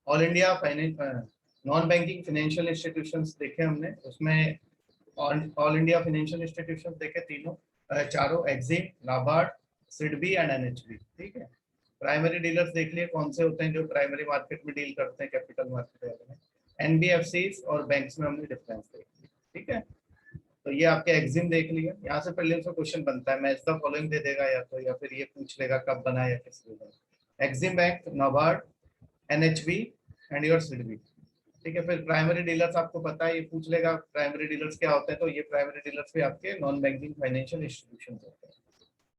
All India non banking financial institutions देखे हमने, उसमें ऑल इंडिया फाइनेंशियल इंस्टीट्यूशंस देखे तीनों, चारों, EXIM, NABARD, SIDBI and NHB. ठीक है। प्राइमरी डीलर्स देख लिए कौन से होते हैं जो प्राइमरी मार्केट में डील करते हैं कैपिटल मार्केट में। एनबीएफसीज और बैंक्स में हमने डिफरेंस देख लिया। ठीक है। तो ये आपके एग्जिम देख लिया। यहाँ से पहले उसका क्वेश्चन बनता है, मैच द फॉलोइंग दे देगा या तो, या फिर ये पूछ लेगा कब बना या किस लिए बना। EXIM bank, NABARD, NHB and your SIDBI. ठीक है। फिर प्राइमरी डीलर्स आपको पता है, ये पूछ लेगा प्राइमरी डीलर्स क्या होते हैं, तो ये प्राइमरी डीलर्स भी आपके नॉन बैंकिंग फाइनेंशियल इंस्टीट्यूशन होते हैं।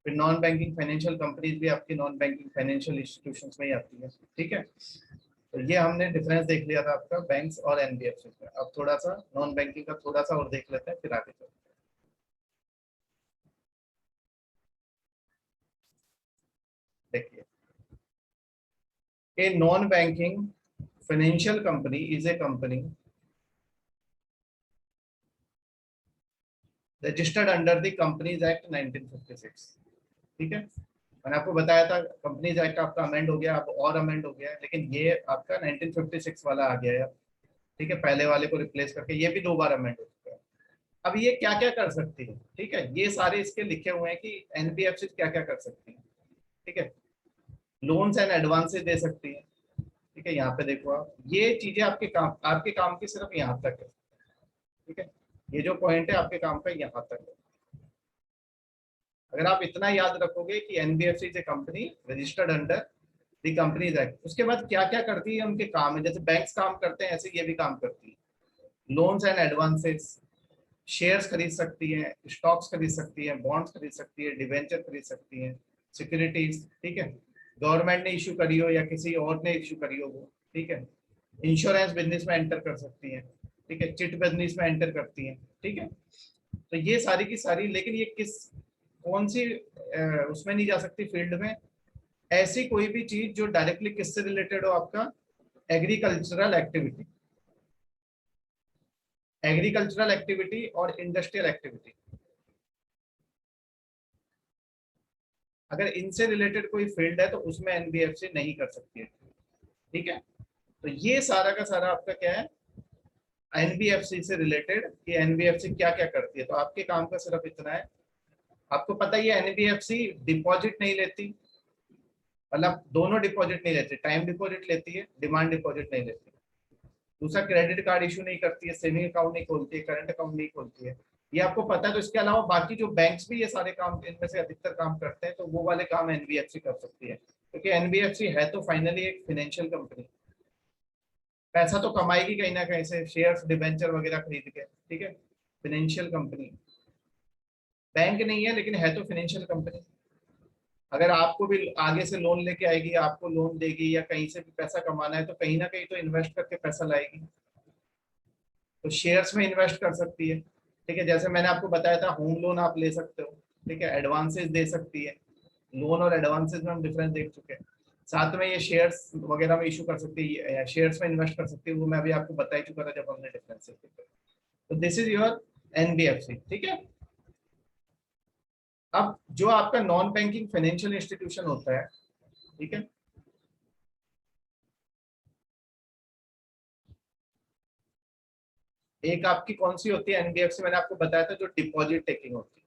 फिर नॉन बैंकिंग फाइनेंशियल कंपनीज भी आपकी नॉन बैंकिंग फाइनेंशियल इंस्टीट्यूशन में ही आती है। ठीक है। तो ये हमने डिफरेंस देख लिया था आपका बैंक्स और एनबीएफसी में। अब थोड़ा सा नॉन बैंकिंग का थोड़ा सा और देख लेते हैं, फिर आगे चलते हैं। देखिए, a non-banking financial company is a company registered under the Companies Act 1956। ठीक है। मैंने आपको बताया था कंपनीज एक्ट आपका अमेंड हो गया, अब और अमेंड हो गया है, लेकिन ये आपका 1956 वाला आ गया है। ठीक है। पहले वाले को रिप्लेस करके ये भी 2 बार अमेंड हो चुका है। अब ये क्या क्या कर सकती है, ठीक है, ये सारे इसके लिखे हुए हैं कि एनबीएफसी क्या क्या कर सकती है। ठीक है। लोन्स एंड एडवांसेस दे सकती है। ठीक है। यहाँ पे देखो आप, ये चीजें आपके काम की सिर्फ यहाँ तक है। ठीक है। ये जो पॉइंट है आपके काम का यहाँ तक है। अगर आप इतना याद रखोगे कि NBFC is a company registered under the companies act, उसके बाद क्या क्या करती है, उनके काम है, जैसे बैंक्स काम करते हैं ऐसे ये भी काम करती है। लोन्स एंड एडवांसेस, शेयर्स खरीद सकती है, स्टॉक्स खरीद सकती है, बॉन्ड्स खरीद सकती है, डिवेंचर खरीद सकती है, सिक्योरिटीज। ठीक है। गवर्नमेंट ने इशू करी हो या किसी और ने इशू करी हो वो। ठीक है। इंश्योरेंस बिजनेस में एंटर कर सकती है। ठीक है। चिट बिजनेस में एंटर करती है। ठीक है। तो ये सारी की सारी, लेकिन ये कौन सी उसमें नहीं जा सकती फील्ड में, ऐसी कोई भी चीज जो डायरेक्टली किससे रिलेटेड हो, आपका एग्रीकल्चरल एक्टिविटी, एग्रीकल्चरल एक्टिविटी और इंडस्ट्रियल एक्टिविटी, अगर इनसे रिलेटेड कोई फील्ड है तो उसमें एनबीएफसी नहीं कर सकती है। ठीक है। तो ये सारा का सारा आपका क्या है, एनबीएफसी से रिलेटेड कि एनबीएफसी क्या क्या करती है। तो आपके काम का सिर्फ इतना है, आपको पता ही है एनबीएफसी डिपॉजिट नहीं लेती, मतलब दोनों डिपॉजिट नहीं लेती, टाइम डिपॉजिट लेती है, डिमांड डिपॉजिट नहीं लेती। दूसरा, क्रेडिट कार्ड इशू नहीं करती है, सेविंग अकाउंट नहीं खोलती है, करंट अकाउंट नहीं खोलती है। ये आपको पता है। तो इसके अलावा बाकी जो बैंक्स भी ये सारे काम, इनमें से अधिकतर काम करते हैं, तो वो वाले काम एनबीएफसी कर सकती है, क्योंकि एनबीएफसी है तो फाइनली एक फाइनेंशियल कंपनी, पैसा तो कमाएगी कहीं ना कहीं से, शेयर्स डिबेंचर वगैरह खरीद के। ठीक है। फाइनेंशियल कंपनी, बैंक नहीं है लेकिन है तो फाइनेंशियल कंपनी। अगर आपको भी आगे से लोन लेके आएगी, आपको लोन देगी, या कहीं से भी पैसा कमाना है तो कहीं ना कहीं तो इन्वेस्ट करके पैसा लाएगी, तो शेयर्स में इन्वेस्ट कर सकती है। ठीक है। जैसे मैंने आपको बताया था, होम लोन आप ले सकते हो। ठीक है। एडवांसेस दे सकती है, लोन और एडवांसेस में हम डिफरेंस देख चुके हैं। साथ में ये शेयर्स वगैरह में इशू कर सकती है, शेयर्स में इन्वेस्ट कर सकती है, वो मैं अभी आपको बता ही चुका था जब हमने डिफरेंसेस देखे। तो दिस इज योर एनबीएफसी। ठीक है। अब जो आपका नॉन बैंकिंग फाइनेंशियल इंस्टीट्यूशन होता है, ठीक है, एक आपकी कौन सी होती है एनबीएफसी, मैंने आपको बताया था जो डिपॉजिट टेकिंग होती है।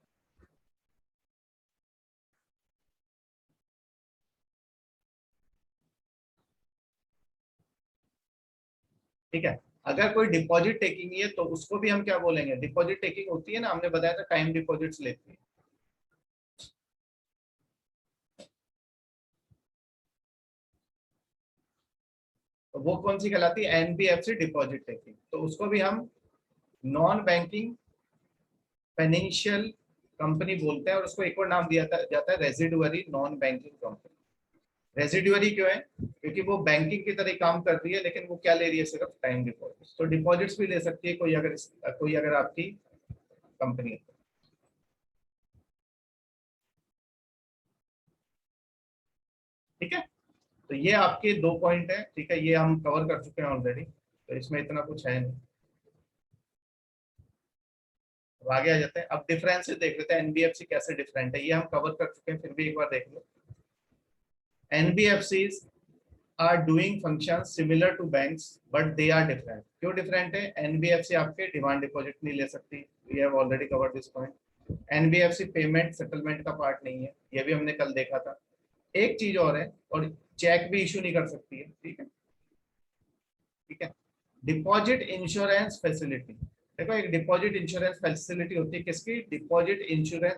ठीक है। अगर कोई डिपॉजिट टेकिंग है तो उसको भी हम क्या बोलेंगे, डिपॉजिट टेकिंग होती है ना, हमने बताया था टाइम डिपॉजिट्स लेती है। तो वो कौन सी कहलाती है, एनबीएफसी डिपॉजिट टेकिंग। तो उसको भी हम नॉन बैंकिंग फाइनेंशियल कंपनी बोलते हैं, और उसको एक और नाम दिया जाता है residuary non banking company. Residuary क्यों है, क्योंकि वो बैंकिंग की तरह काम कर रही है, लेकिन वो क्या ले रही है, सिर्फ टाइम डिपॉजिट। तो डिपॉजिट्स भी ले सकती है कोई अगर आपकी कंपनी है। ठीक है। तो ये आपके 2 पॉइंट है। ठीक है। ये हम कवर कर चुके हैं ऑलरेडी, तो इसमें इतना कुछ है नहीं। अब आगे आ जाते हैं, अब डिफरेंसेस देख लेते हैं, एनबीएफसी कैसे डिफरेंट है, ये हम कवर कर चुके हैं, फिर भी एक बार देख लो। NBFCs are doing function similar to banks but they are different. क्यों डिफरेंट है? एनबीएफसी आपके डिमांड डिपॉजिट नहीं ले सकती, we have already covered this point. NBFC payment settlement का पार्ट नहीं है, ये भी हमने कल देखा था। एक चीज और है, और चेक भी इशू नहीं कर सकती है, ठीक है, ठीक है। डिपॉजिट इंश्योरेंस फैसिलिटी, देखो एक डिपॉजिट इंश्योरेंस फैसिलिटी होती है किसकी? Deposit insurance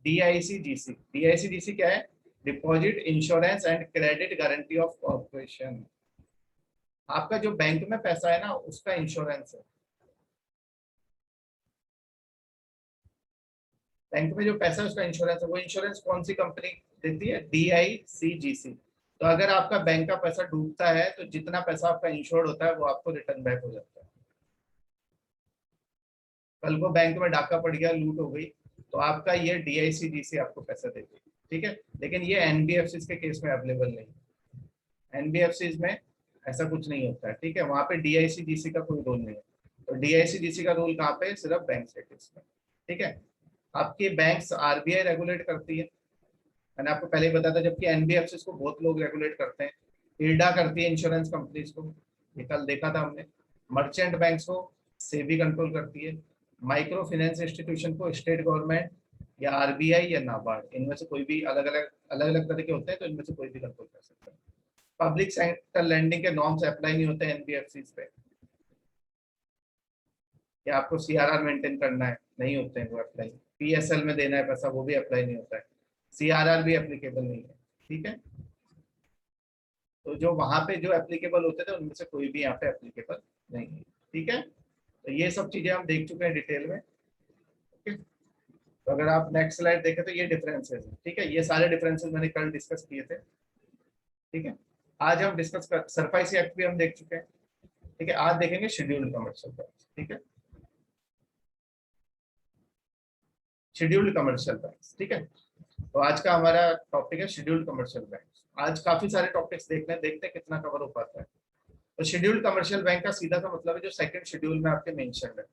DICGC। DICGC क्या है? Deposit insurance and credit guarantee of corporation. आपका जो बैंक में पैसा है ना, उसका इंश्योरेंस है। बैंक में जो पैसा है उसका इंश्योरेंस है। वो इंश्योरेंस कौन सी कंपनी देती है? DICGC। तो अगर आपका बैंक का पैसा डूबता है तो जितना पैसा आपका इंश्योर्ड होता है वो आपको रिटर्न बैक हो जाता है। कल को बैंक में डाका पड़ गया, लूट हो गई, तो आपका ये DICGC आपको पैसा देती है, ठीक है। लेकिन ये एनबीएफसी के केस में अवेलेबल नहीं है। एनबीएफसी में ऐसा कुछ नहीं होता है, ठीक है। वहां पे DICGC का कोई रोल नहीं है। तो DICGC का रोल कहाँ पे? सिर्फ बैंक के केस में, ठीक है। आपके बैंक्स आरबीआई रेगुलेट करती है, मैंने आपको पहले ही बताया था, जबकि एनबीएफसी को बहुत लोग रेगुलेट करते हैं। इरडा करती है इंश्योरेंस कंपनीज को, ये कल देखा था हमने। मर्चेंट बैंक्स को सेबी कंट्रोल करती है। माइक्रो फाइनेंस इंस्टीट्यूशन को स्टेट गवर्नमेंट या आरबीआई या नाबार्ड, इनमें से कोई भी, अलग अलग तरह के होते हैं, तो इनमें से कोई भी कंट्रोल कर सकता है। पब्लिक सेक्टर लैंडिंग के नॉर्म्स अप्लाई नहीं होते एनबीएफसी पे, या आपको सीआरआर मेंटेन करना है, नहीं होते हैं वो अप्लाई। पीएसएल में देना है पैसा, वो भी अप्लाई नहीं होता है। सीआरआर भी एप्लीकेबल नहीं है, ठीक है। तो जो वहां पे जो एप्लीकेबल होते थे उनमें से कोई भी यहाँ पे एप्लीकेबल नहीं है, ठीक है। तो ये सब चीजें हम देख चुके हैं डिटेल में, ओके। तो अगर आप नेक्स्ट स्लाइड देखें तो ये डिफरेंसेस है, ठीक है। ये सारे डिफरेंसेस मैंने कल डिस्कस किए थे, ठीक है। आज हम डिस्कस कर, सरफाइसी एक्ट भी हम देख चुके हैं, ठीक है। आज देखेंगे शेड्यूल्ड कमर्शियल बैंक, ठीक है, शेड्यूल्ड कमर्शियल बैंक, ठीक है। तो आज का हमारा टॉपिक है शेड्यूल्ड कमर्शियल बैंक। आज काफी सारे टॉपिक्स देखते हैं कितना कवर हो पाता है। तो शेड्यूल्ड कमर्शियल बैंक का सीधा सा मतलब है जो सेकंड शेड्यूल में आपके मेंशन है।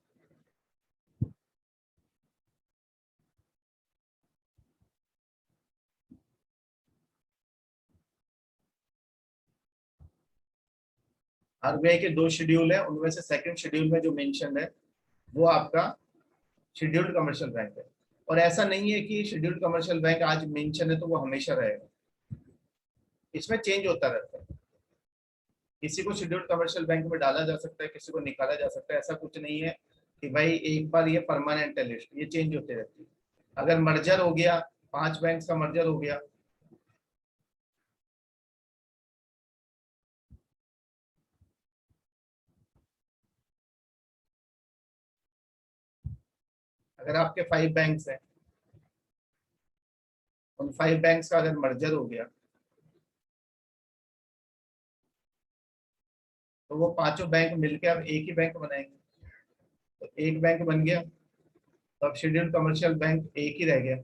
आरबीआई के दो शेड्यूल है, उनमें से सेकंड शेड्यूल में जो मेंशन है वो आपका शेड्यूल्ड कमर्शियल बैंक है। और ऐसा नहीं है कि शेड्यूल्ड कमर्शियल बैंक आज मेंशन है तो वो हमेशा रहेगा, इसमें चेंज होता रहता है। किसी को शेड्यूल्ड कमर्शियल बैंक में डाला जा सकता है, किसी को निकाला जा सकता है, ऐसा कुछ नहीं है कि भाई एक बार ये परमानेंट है लिस्ट, ये चेंज होते रहती है। अगर मर्जर हो गया, 5 बैंक का मर्जर हो गया, अगर आपके 5 बैंक्स हैं, उन 5 बैंक्स का अगर मर्जर हो गया तो वो पांचों बैंक मिलकर अब एक ही बैंक बनाएंगे। तो एक बैंक बन गया, तो अब शेड्यूल्ड कमर्शियल बैंक एक ही रह गया,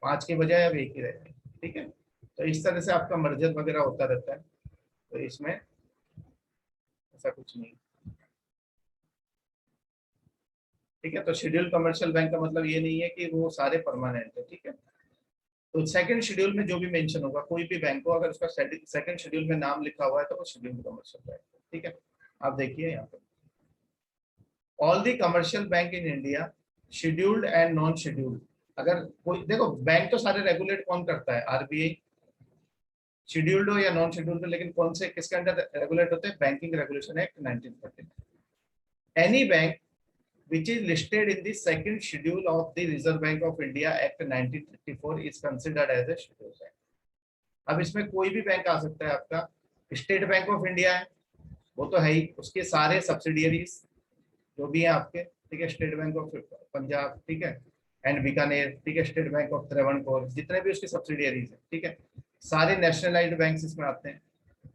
5 के बजाय अब एक ही रह गया, ठीक है। तो इस तरह से आपका मर्जर वगैरह होता रहता है, तो इसमें ऐसा कुछ नहीं, ठीक है। तो शेड्यूल्ड कमर्शियल बैंक का मतलब ये नहीं है कि वो सारे परमानेंट है, ठीक है। तो सेकंड शेड्यूल में जो भी मेंशन होगा, कोई भी बैंक हो, अगर उसका सेकंड शेड्यूल में नाम लिखा हुआ है तो वो शेड्यूल्ड कमर्शियल बैंक है, ठीक है। आप देखिए यहाँ पे, all the commercial bank in India scheduled and non scheduled. अगर कोई देखो, बैंक तो सारे रेगुलेट कौन करता है? आरबीआई। शेड्यूल्ड हो या नॉन शेड्यूल्ड हो, लेकिन कौन से किसके अंडर रेगुलेट होते हैं? Banking regulation act 1930। Any bank which is listed in the second schedule of the Reserve Bank of India Act 1934 is considered as a scheduled bank। अब इसमें कोई भी बैंक आ सकता है आपका। स्टेट बैंक ऑफ इंडिया है, वो तो है ही, उसके सारे सब्सिडियरीज जो भी हैं आपके, ठीक है। स्टेट बैंक ऑफ पंजाब, ठीक है, एंड बीकानेर, ठीक है। स्टेट बैंक ऑफ त्रावणकोर, जितने भी उसके सब्सिडियरीज हैं, ठीक है। सारे नेशनलाइज्ड बैंक्स इसमें आते हैं,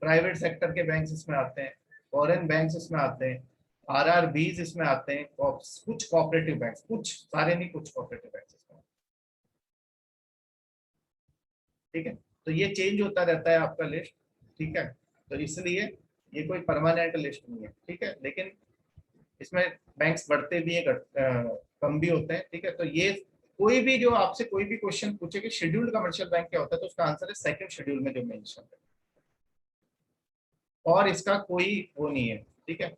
प्राइवेट सेक्टर के बैंक्स इसमें आते हैं, फॉरेन बैंक्स इसमें आते हैं, आरआरबीज इसमें आते हैं, कुछ कोऑपरेटिव बैंक्स, कुछ, सारे नहीं, कुछ कोऑपरेटिव बैंक्स इसमें, ठीक है। तो ये चेंज होता रहता है आपका लिस्ट, ठीक है। तो इसलिए ये कोई परमानेंट लिस्ट नहीं है, ठीक है। लेकिन इसमें बैंक्स बढ़ते भी हैं, कम भी होते हैं, ठीक है। तो ये कोई भी जो आपसे कोई भी क्वेश्चन पूछे कि शेड्यूल्ड कमर्शियल बैंक क्या होता है, तो उसका आंसर है सेकंड शेड्यूल में जो मेंशन है, और इसका कोई वो नहीं है, ठीक है।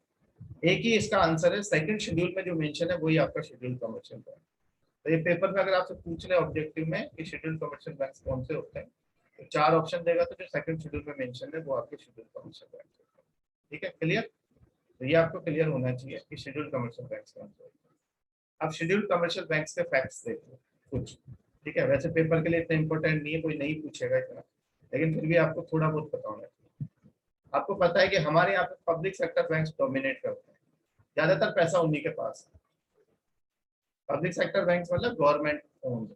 एक ही इसका आंसर है, सेकंड शेड्यूल में जो मेंशन है वही आपका शेड्यूल्ड कमर्शियल बैंक। तो ये पेपर में अगर आपसे पूछ रहे ऑब्जेक्टिव में कि शेड्यूल्ड कमर्शियल बैंक कौन से होते हैं, तो 4 ऑप्शन देगा, तो जो सेकंड शेड्यूल में मेंशन है वो आपके शेड्यूल्ड कमर्शियल बैंक होते हैं। ठीक है, क्लियर। तो ये आपको क्लियर होना चाहिए कि शेड्यूल्ड कमर्शियल बैंक कौन से होते हैं। अब शेड्यूल्ड कमर्शियल बैंक के फैक्ट्स देखो कुछ, ठीक है। वैसे पेपर के लिए इतना इंपॉर्टेंट नहीं है, कोई नहीं पूछेगा इतना, लेकिन फिर भी आपको थोड़ा बहुत पता होना चाहिए। आपको पता है कि हमारे यहाँ पे पब्लिक सेक्टर बैंक डोमिनेट करते हैं, ज्यादातर पैसा उन्हीं के पास है। पब्लिक सेक्टर बैंक मतलब government owned.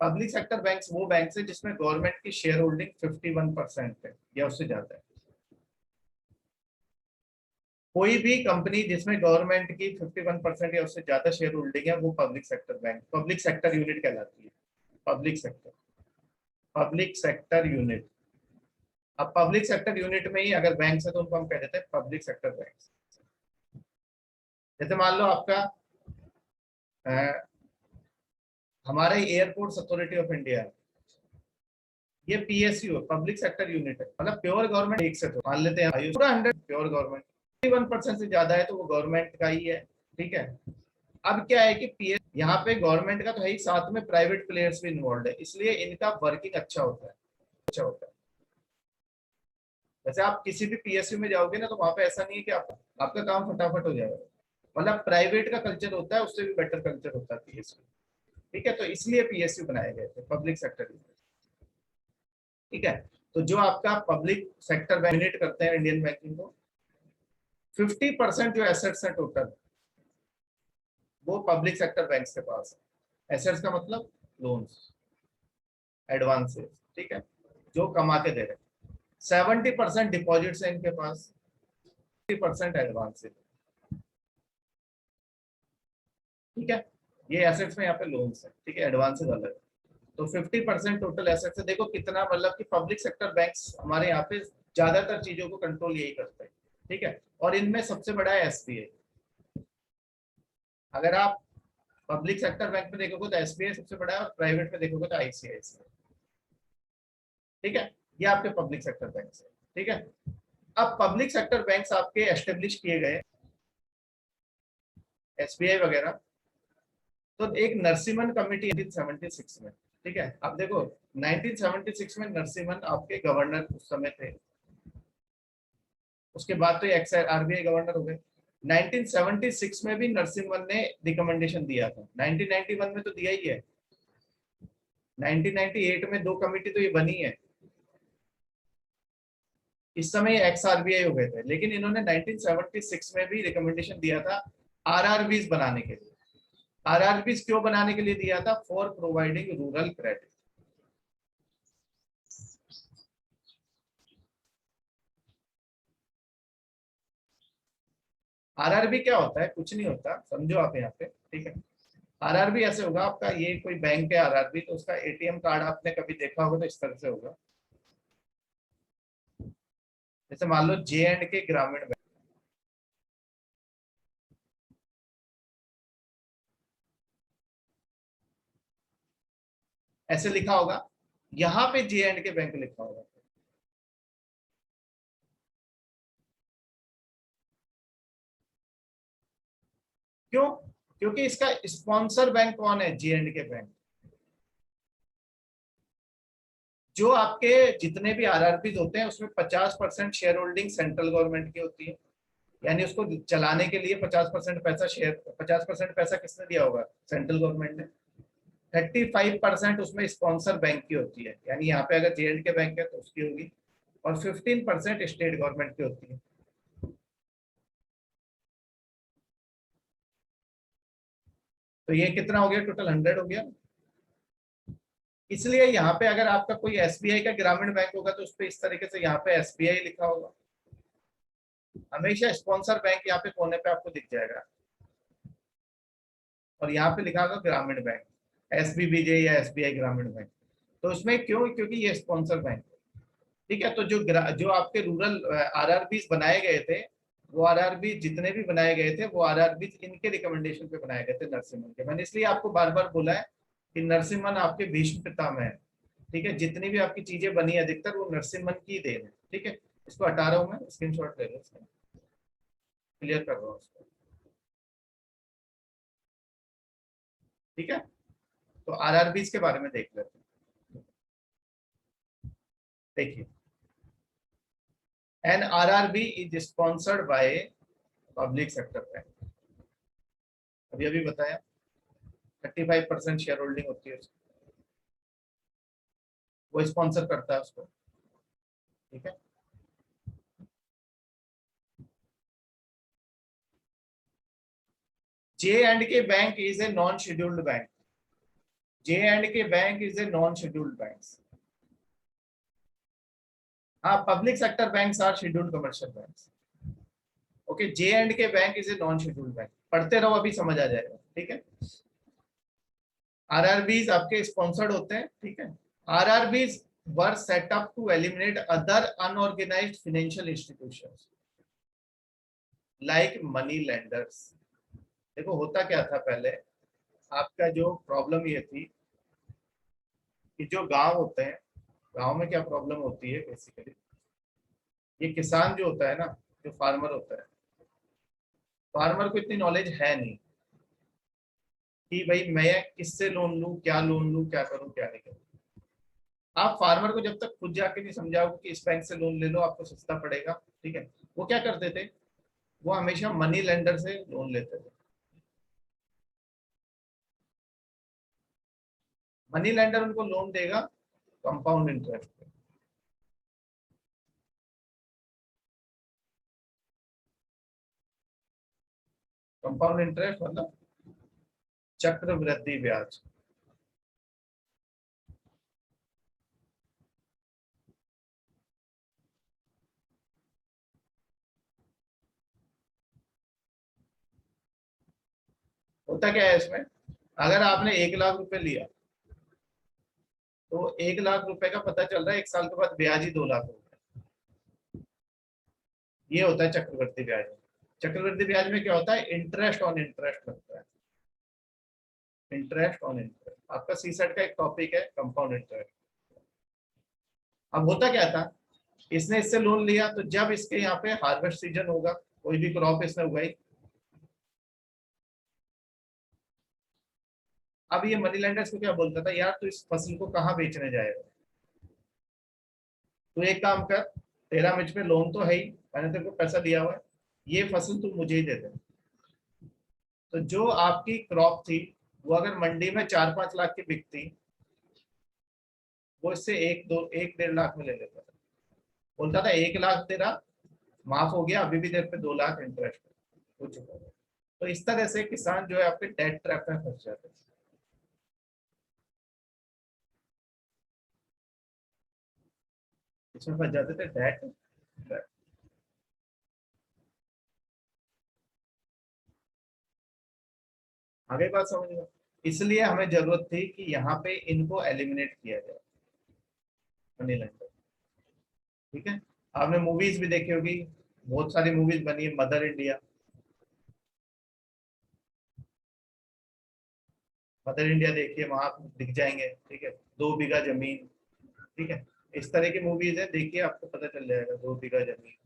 Public sector banks वो बैंक है जिसमें गवर्नमेंट की शेयर होल्डिंग 51% है या उससे ज्यादा है। कोई भी कंपनी जिसमें गवर्नमेंट की 51% या उससे ज्यादा शेयर होल्डिंग है वो public sector bank, public sector unit कहलाती है। Public sector, public sector unit. अब पब्लिक सेक्टर यूनिट में ही अगर बैंक है तो उनको हम कह देते हैं पब्लिक सेक्टर बैंक। जैसे मान लो आपका हमारे एयरपोर्ट्स अथॉरिटी ऑफ इंडिया, ये पीएसयू पब्लिक सेक्टर यूनिट है, मतलब प्योर गवर्नमेंट एक से, तो मान लेते हैं पूरा 100 प्योर गवर्नमेंट, 51% से ज्यादा है तो वो गवर्नमेंट का ही है, ठीक है। अब क्या है कि पीएस यहाँ पे गवर्नमेंट का तो है ही, साथ में प्राइवेट प्लेयर्स भी इन्वॉल्व है, इसलिए इनका वर्किंग अच्छा होता है, अच्छा होता है। जैसे आप किसी भी पीएसयू में जाओगे ना, तो वहां पे ऐसा नहीं है कि आपका काम फटाफट हो जाएगा, मतलब प्राइवेट का कल्चर होता है, उससे भी बेटर कल्चर होता है पीएसयू, ठीक है। तो इसलिए पीएसयू बनाए गए थे, पब्लिक सेक्टर, ठीक है। तो जो आपका पब्लिक सेक्टर डोमिनेट करते हैं इंडियन बैंकिंग को, 50% जो एसेट्स है टोटल, वो पब्लिक सेक्टर बैंक्स के पास है। एसेट्स का मतलब लोन्स, एडवांसेस, ठीक है, जो कमा के दे रहे हैं। 70% डिपॉजिट्स है इनके पास, 50% एडवांसेस, ठीक है। ये एसेट्स में यहाँ पे लोन्स है, ठीक है, एडवांसेस अलग। तो 50% टोटल एसेट्स है। देखो कितना, मतलब कि पब्लिक सेक्टर बैंक्स हमारे यहाँ पे ज्यादातर चीजों को कंट्रोल यही करते हैं, ठीक है। और इनमें सबसे बड़ा है एसबीआई। अगर आप पब्लिक सेक्टर बैंक में देखोगे तो एसबीआई सबसे बड़ा है, और प्राइवेट में देखोगे तो आईसीआईसीआई, ठीक है। ये आपके पब्लिक सेक्टर बैंक है, ठीक है। अब पब्लिक सेक्टर बैंक्स आपके एस्टेब्लिश किए गए, एसबीआई वगैरह, तो एक नरसिम्हन कमेटी 1976 में, ठीक है। अब देखो 1976 में नरसिम्हन आपके गवर्नर उस समय थे, उसके बाद तो एक्स आरबीआई गवर्नर हो गए। 1976 में भी नरसिम्हन ने रिकमेंडेशन दिया था, 1991 में तो दिया ही है, 1998 में 2 कमेटी तो ये बनी है, इस समय एक्स आरबीआई हो गए थे, लेकिन इन्होंने 1976 में भी रिकमेंडेशन दिया था आरआरबीज बनाने के लिए। आरआरबीज क्यों बनाने के लिए दिया था? For providing rural credit. RRB क्या होता है? कुछ नहीं होता, समझो आप यहाँ पे, ठीक है। आरआरबी ऐसे होगा आपका, ये कोई बैंक है आरआरबी, तो उसका एटीएम कार्ड आपने कभी देखा होगा तो इस तरह से होगा। जैसे मान लो जे एंड के ग्रामीण बैंक, ऐसे लिखा होगा, यहाँ पे जे एंड के बैंक लिखा होगा। क्यों? क्योंकि इसका स्पॉन्सर बैंक कौन है? J and K bank. जो आपके जितने भी आरआरपी होते हैं उसमें 50% शेयर होल्डिंग सेंट्रल गवर्नमेंट की होती है, यानी उसको चलाने के लिए 50% पैसा शेयर, 50% पैसा किसने दिया होगा? सेंट्रल गवर्नमेंट ने। 35% उसमें स्पॉन्सर बैंक की होती है, यानी यहाँ पे अगर जे एंड के बैंक है तो उसकी होगी, और 15% स्टेट गवर्नमेंट की होती है। तो ये कितना हो गया? टोटल 100 हो गया। इसलिए यहाँ पे अगर आपका कोई एसबीआई का ग्रामीण बैंक होगा तो उस पर इस तरीके से यहाँ पे एसबीआई लिखा होगा, हमेशा स्पॉन्सर बैंक यहाँ पे कोने पे आपको दिख जाएगा, और यहाँ पे लिखा होगा ग्रामीण बैंक, एसबीबीजे या एसबीआई ग्रामीण बैंक। तो उसमें क्यों? क्योंकि ये स्पॉन्सर बैंक है, ठीक है। तो जो आपके रूरल आरआरबीज बनाए गए थे, वो आरआरबी जितने भी बनाए गए थे वो आरआरबी इनके रिकमेंडेशन पे बनाए गए थे, नरसिम्हन के। मैंने इसलिए आपको बार बार बोला है कि नरसिम्हन आपके भीष्म पितामह है। ठीक है, जितनी भी आपकी चीजें बनी है अधिकतर वो नरसिम्हन की देन है। ठीक है, इसको हटा रहा हूँ मैं, स्क्रीनशॉट ले लो, क्लियर कर रहा हूँ उसको। ठीक है, तो आरआरबी के बारे में देख लेते हैं। देखिए, an RRB is sponsored by public sector bank. अभी अभी बताया 35% शेयर होल्डिंग होती है उसकी, वो स्पॉन्सर करता है उसको। ठीक है, J and K bank is a non scheduled bank. J and K bank is a non scheduled bank. हाँ, public sector banks are scheduled commercial banks. Okay, J and K bank is a non scheduled bank, पढ़ते रहो अभी समझ आ जाएगा। ठीक है, RRBs आपके sponsored होते हैं। ठीक है, RRBs were set up to eliminate other unorganised financial institutions like money lenders. देखो होता क्या था पहले, आपका जो प्रॉब्लम ये थी कि जो गांव होते हैं, गांव में क्या प्रॉब्लम होती है बेसिकली, ये किसान जो होता है ना, जो फार्मर होता है, फार्मर को इतनी नॉलेज है नहीं कि भाई मैं किससे लोन लूं, क्या लोन लूं, क्या करूं क्या नहीं करूं। आप फार्मर को जब तक खुद जाके नहीं समझाओगे कि इस बैंक से लोन ले लो आपको सस्ता पड़ेगा, ठीक है, वो क्या करते थे, वो हमेशा मनी लेंडर से लोन लेते थे। मनी लेंडर उनको लोन देगा कंपाउंड इंटरेस्ट पे। कंपाउंड इंटरेस्ट मतलब चक्रवृद्धि ब्याज। होता क्या है इसमें, अगर आपने 1 लाख रुपए लिया तो 1 लाख रुपए का पता चल रहा है 1 साल के बाद ब्याज ही 2 लाख रुपए। ये होता है चक्रवृद्धि ब्याज। चक्रवृद्धि ब्याज में क्या होता है, इंटरेस्ट ऑन इंटरेस्ट लगता है। इंटरेस्ट ऑन इंटरेस्ट आपका सी सेट का एक टॉपिक है, कंपाउंड इंटरेस्ट। अब होता क्या था, इसने इससे लोन लिया तो जब इसके यहाँ पे हार्वेस्ट सीजन होगा, कोई भी क्रॉप इसने उगाई, अब ये मनी लेंडर्स को क्या बोलता था, यार तू इस फसल को कहाँ बेचने जाएगा, तू एक काम कर, तेरा मुझ पे लोन तो है ही, मैंने तेरे को पैसा दिया हुआ है, ये फसल तू मुझे ही दे दे। तो जो आपकी क्रॉप थी वो अगर मंडी में 4-5 लाख की बिकती, वो इससे 1-1.5 लाख में ले लेता था। बोलता था 1 लाख तेरा माफ हो गया, अभी भी तेरे पे 2 लाख इंटरेस्ट हो चुका है। तो इस तरह से किसान जो है आपके डेट ट्रैप में फंस जाते हैं। इसमें फंस जाते थे, डेट ट्रैप। आगे बात समझ में, इसलिए हमें जरूरत थी कि यहाँ पे इनको एलिमिनेट किया जाए, मनी लेंडर। ठीक है, आपने मूवीज भी देखी होगी, बहुत सारी मूवीज बनी है, मदर इंडिया। मदर इंडिया देखिए, वहां आपको दिख जाएंगे। ठीक है, 2 बीघा जमीन। ठीक है, इस तरह की मूवीज है, देखिए आपको पता चल जाएगा, 2 बीघा जमीन।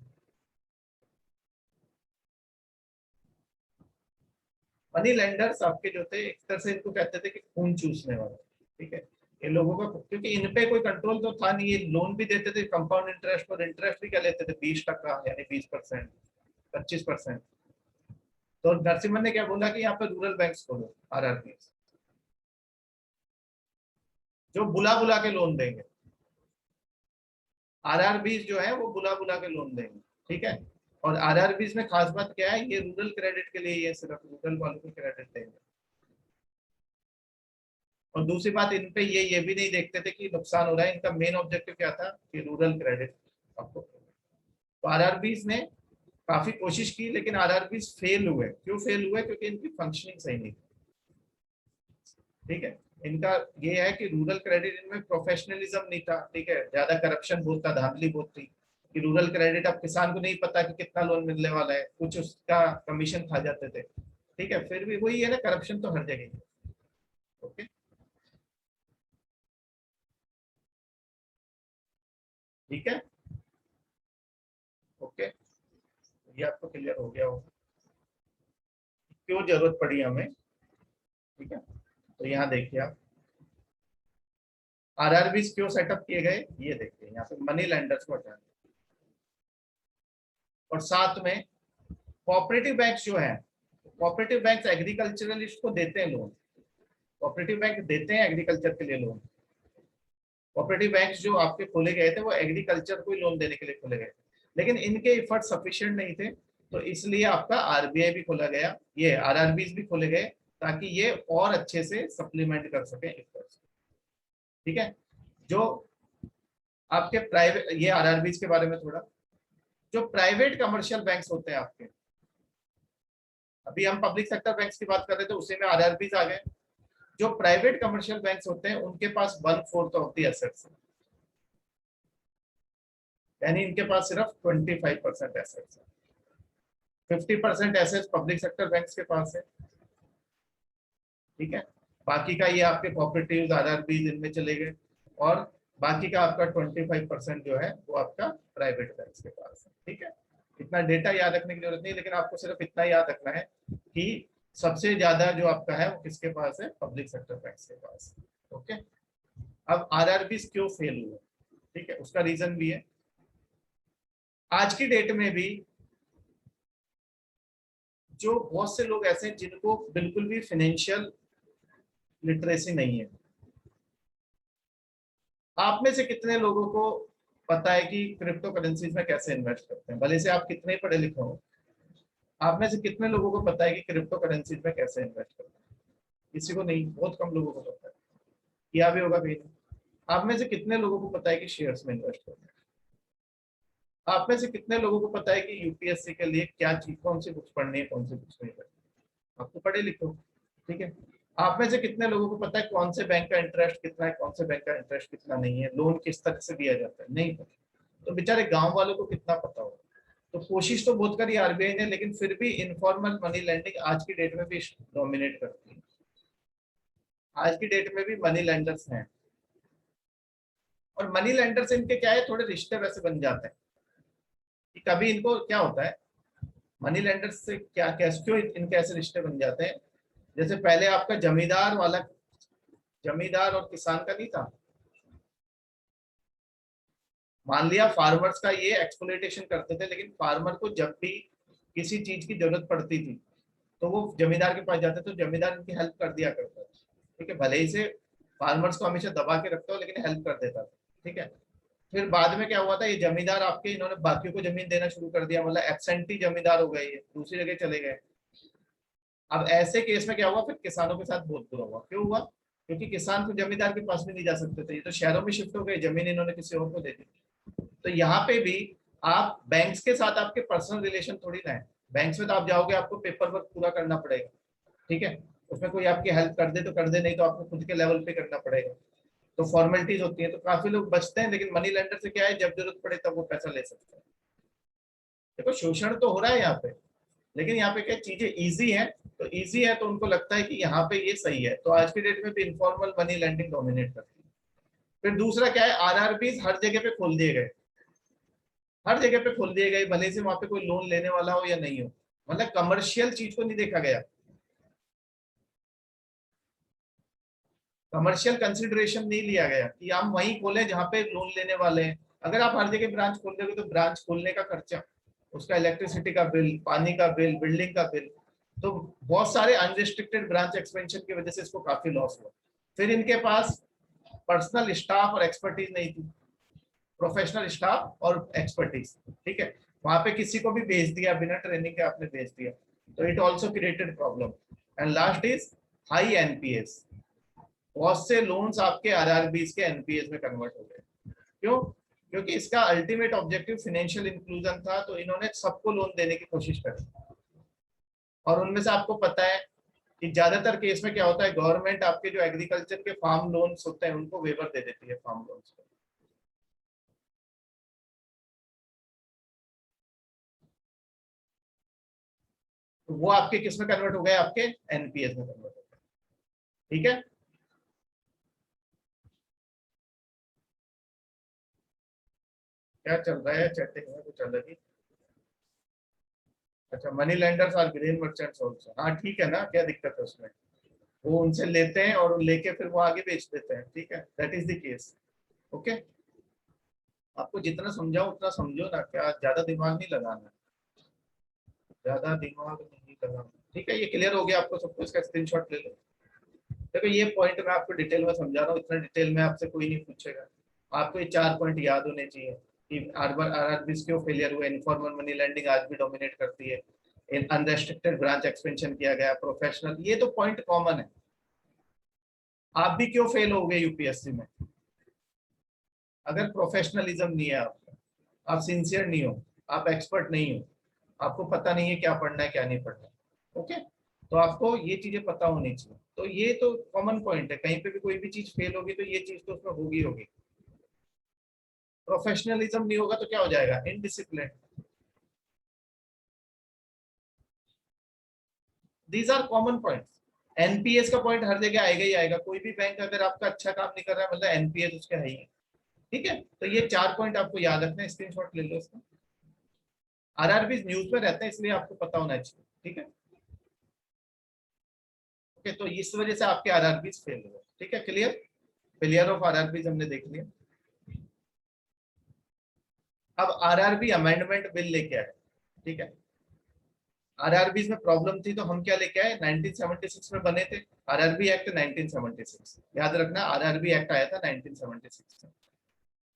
मनी लेंडर्स आपके जो थे, एक तरह से इनको कहते थे कि खून चूसने वाले। ठीक है, इन लोगों का, क्योंकि इन पे कोई कंट्रोल तो था नहीं, ये लोन भी देते थे कंपाउंड इंटरेस्ट पर, इंटरेस्ट भी क्या लेते थे, 20% यानी 20%, 25%। तो नरसिम्हन ने क्या बोला कि यहाँ पे रूरल बैंक्स खोलो, आरआरबी, जो बुला बुला के लोन देंगे। आरआरबीज जो है वो बुला बुला के लोन देंगे। ठीक है, और आरआरबीज में खास बात क्या है, ये रूरल क्रेडिट के लिए, ये सिर्फ रूरल वालों को क्रेडिट देंगे। और दूसरी बात, इन पे ये भी नहीं देखते थे कि नुकसान हो रहा है, इनका मेन ऑब्जेक्टिव क्या था कि रूरल क्रेडिट आपको। तो आरआरबीज ने काफी कोशिश की लेकिन आरआरबीज फेल हुए। क्यों फेल हुए, क्योंकि इनकी फंक्शनिंग सही नहीं थी। ठीक है, इनका ये है कि रूरल क्रेडिट इनमें प्रोफेशनलिज्म नहीं था। ठीक है, ज्यादा करप्शन बहुत था, धांधली बहुत थी। कि रूरल क्रेडिट, अब किसान को नहीं पता कि कितना लोन मिलने वाला है, कुछ उसका कमीशन खा जाते थे। ठीक है, फिर भी वही है ना, करप्शन तो हर जगह ही है। ओके, ठीक है। ओके, ये आपको क्लियर हो गया हो क्यों जरूरत पड़ी हमें। ठीक है, तो यहाँ देखिए आप आरआरबी क्यों सेटअप किए गए, ये देखिए यहाँ पे मनी लेंडर्स को हटाना, और साथ में कोऑपरेटिव बैंक जो है, कोऑपरेटिव बैंक एग्रीकल्चरलिस्ट को देते हैं लोन, कोऑपरेटिव बैंक देते हैं एग्रीकल्चर के लिए लोन। कोऑपरेटिव बैंक जो आपके खोले गए थे वो एग्रीकल्चर को ही लोन देने के लिए खोले गए थे, लेकिन इनके एफर्ट सफिशिएंट नहीं थे, तो इसलिए आपका आरबीआई भी खोला गया, ये आरआरबीज भी खोले गए, ताकि ये और अच्छे से सप्लीमेंट कर सके एफर्ट्स। ठीक है, जो आपके प्राइवेट, ये आरआरबीज के बारे में थोड़ा, जो प्राइवेट कमर्शियल बैंक्स होते हैं आपके, अभी हम पब्लिक सेक्टर बैंक्स की बात कर रहे थे, उसी में आरआरबीज आ गए। जो प्राइवेट कमर्शियल बैंक्स होते हैं उनके पास 1/4 ऑफ द एसेट्स है, यानी इनके पास सिर्फ 25% एसेट्स है, 50% एसेट्स पब्लिक सेक्टर बैंक्स के पास है। ठीक है, बाकी का ये आपके कोऑपरेटिव आरआरबीज इनमें चले गए, और बाकी का आपका 25% जो है वो आपका प्राइवेट बैंक्स के पास है। ठीक है, इतना डेटा याद रखने की जरूरत नहीं, लेकिन आपको सिर्फ इतना याद रखना है कि सबसे ज्यादा जो आपका है वो किसके पास है, पब्लिक सेक्टर बैंक्स के पास है। ओके, अब आरआरबी क्यों फेल हुआ, ठीक है, उसका रीजन भी है। आज की डेट में भी जो बहुत से लोग ऐसे हैं जिनको बिल्कुल भी फाइनेंशियल लिटरेसी नहीं है। आप में से कितने लोगों को पता है कि क्रिप्टो करेंसीज में कैसे इन्वेस्ट करते हैं, भले से आप कितने ही पढ़े लिखे हो, आप में से कितने लोगों को पता है कि क्रिप्टो करेंसीज में कैसे इन्वेस्ट करते हैं? किसी को नहीं, बहुत कम लोगों को पता है, किया भी होगा कहीं। आप में से कितने लोगों को पता है कि शेयर्स में इन्वेस्ट करते हैं? आप में से कितने लोगों को पता है कि यूपीएससी के लिए क्या चीज, कौन सी बुक्स पढ़नी है, कौन सी बुक्स नहीं पढ़नी? आपको पढ़े लिखो, ठीक है। आप में से कितने लोगों को पता है कौन से बैंक का इंटरेस्ट कितना है, कौन से बैंक का इंटरेस्ट कितना नहीं है, लोन किस तरह से दिया जाता है, नहीं पता। तो बेचारे गांव वालों को कितना पता होगा। तो कोशिश तो बहुत करी आरबीआई ने, लेकिन फिर भी इनफॉर्मल मनी लेंडिंग आज की डेट में भी डोमिनेट करती है। आज की डेट में भी मनी लेंडर्स हैं, और मनी लेंडर से इनके क्या है, थोड़े रिश्ते वैसे बन जाते हैं कि कभी इनको क्या होता है, मनी लेंडर से क्या कैसे क्यों इनके ऐसे रिश्ते बन जाते हैं। जैसे पहले आपका जमींदार वाला, जमींदार और किसान का नहीं था, मान लिया फार्मर्स का ये एक्सप्लॉइटेशन करते थे, लेकिन फार्मर को जब भी किसी चीज की जरूरत पड़ती थी तो वो जमींदार के पास जाते, तो जमींदार इनकी हेल्प कर दिया करता था। ठीक है, भले ही से फार्मर्स को हमेशा दबा के रखता हो, लेकिन हेल्प कर देता था। ठीक है, फिर बाद में क्या हुआ था, ये जमींदार आपके, इन्होंने बाकियों को जमीन देना शुरू कर दिया, मतलब एब्सेंटी जमींदार हो गए, ये दूसरी जगह चले गए। अब ऐसे केस में क्या हुआ, फिर किसानों के साथ बहुत बुरा हुआ। क्यों हुआ? क्योंकि किसान तो जमींदार के पास भी नहीं जा सकते थे, ये तो शहरों में शिफ्ट हो गए, जमीन इन्होंने किसी और को दे दी। तो यहाँ पे भी आप बैंक्स के साथ आपके पर्सनल रिलेशन थोड़ी ना है। बैंक्स में तो आप जाओगे, आपको पेपर वर्क पूरा करना पड़ेगा। ठीक है, उसमें कोई आपकी हेल्प कर दे तो कर दे, नहीं तो आपको खुद के लेवल पे करना पड़ेगा। तो फॉर्मेलिटीज होती है, तो काफी लोग बचते हैं, लेकिन मनी लेंडर से क्या है, जब जरूरत पड़े तब वो पैसा ले सकते हैं। देखो शोषण तो हो रहा है यहाँ पे, लेकिन यहाँ पे क्या चीजें इजी है, तो इजी है तो उनको लगता है कि यहाँ पे ये सही है, तो आज की डेट में भी इनफॉर्मल मनी लेंडिंग डोमिनेट करती है। फिर दूसरा क्या है, आरआरबी हर जगह पे खोल दिए गए, हर जगह पे खोल दिए गए, भले से वहां पे कोई लोन लेने वाला हो या नहीं हो, मतलब कमर्शियल चीज को नहीं देखा गया, कमर्शियल कंसिडरेशन नहीं लिया गया कि हम वहीं खोलें जहां पे लोन लेने वाले हैं। अगर आप हर जगह ब्रांच खोल दोगे तो ब्रांच खोलने का खर्चा, उसका इलेक्ट्रिसिटी का बिल, पानी का बिल, बिल्डिंग का बिल, तो बहुत सारे अनरिस्ट्रिक्टेड ब्रांच एक्सपेंशन की वजह से इसको काफी लॉस हुआ। फिर इनके पास पर्सनल स्टाफ और एक्सपर्टीज नहीं थी, प्रोफेशनल स्टाफ और एक्सपर्टीज। ठीक है, वहां पे किसी को भी भेज दिया, बिना ट्रेनिंग के आपने भेज दिया, तो it also created problem. And last is high NPS, बहुत से लोन्स आपके आरआरबीज के एनपीएस में कन्वर्ट हो गए। क्यों? क्योंकि इसका अल्टीमेट ऑब्जेक्टिव फाइनेंशियल इंक्लूजन था, तो इन्होंने सबको लोन देने की कोशिश करी, और उनमें से आपको पता है कि ज्यादातर केस में क्या होता है, गवर्नमेंट आपके जो एग्रीकल्चर के फार्म लोन्स होते हैं उनको वेवर दे देती है, फार्म लोन्स को। तो वो आपके किस में कन्वर्ट हो गए, आपके एनपीएस में कन्वर्ट हो गए। ठीक है, क्या चल रहा है चैटिंग में, कुछ अलग ही। अच्छा, money lenders are grain merchants also, हाँ ठीक है ना, क्या दिक्कत है उसमें, वो उनसे लेते हैं और लेके फिर वो आगे बेच देते हैं। ठीक है, that is the case. Okay, आपको जितना समझाओ उतना समझो ना, क्या ज्यादा दिमाग नहीं लगाना, ज्यादा दिमाग नहीं लगाना। ठीक है, ये क्लियर हो गया आपको सबको, इसका स्क्रीनशॉट ले लो। देखो ये पॉइंट मैं आपको डिटेल में समझा रहा हूँ, इतना डिटेल में आपसे कोई नहीं पूछेगा। आपको ये 4 पॉइंट याद होने चाहिए कि आरआरबीज क्यों फेलियर हुए, इनफॉर्मल मनी लेंडिंग आज भी डोमिनेट करती है, इन अनरेस्ट्रिक्टेड ब्रांच एक्सपेंशन किया गया, प्रोफेशनल, ये तो पॉइंट कॉमन है। आप भी क्यों फेल हो गए यूपीएससी में, अगर प्रोफेशनलिज्म नहीं है आपका, आप सिंसियर नहीं हो, आप एक्सपर्ट नहीं हो, आपको पता नहीं है क्या पढ़ना है क्या नहीं पढ़ना। ओके, तो आपको ये चीजें पता होनी चाहिए। तो ये तो कॉमन पॉइंट है, कहीं पे भी कोई भी चीज फेल होगी तो ये चीज तो उसमें होगी होगी। प्रोफेशनलिज्म नहीं होगा तो क्या हो जाएगा, indiscipline. These are common points. NPS का पॉइंट हर जगह आएगा ही आएगा, कोई भी बैंक अगर आपका अच्छा काम नहीं कर रहा है मतलब एनपीएस उसके है ही है। ठीक है, तो ये 4 पॉइंट आपको याद रखना है, स्क्रीनशॉट ले लो इसका। आरआरबी न्यूज में रहते हैं इसलिए आपको पता होना चाहिए। ठीक है, ओके, तो इस वजह से आपके आरआरबी फेल हुए। ठीक है, क्लियर, फेलियर ऑफ आरआरबी हमने देख लिया। अब आरआरबी अमेंडमेंट बिल लेके आए। ठीक है, आरआरबी में प्रॉब्लम थी तो हम क्या लेके आए, 1976 में बने थे आरआरबी एक्ट 1976, याद रखना आरआरबी एक्ट आया था 1976 में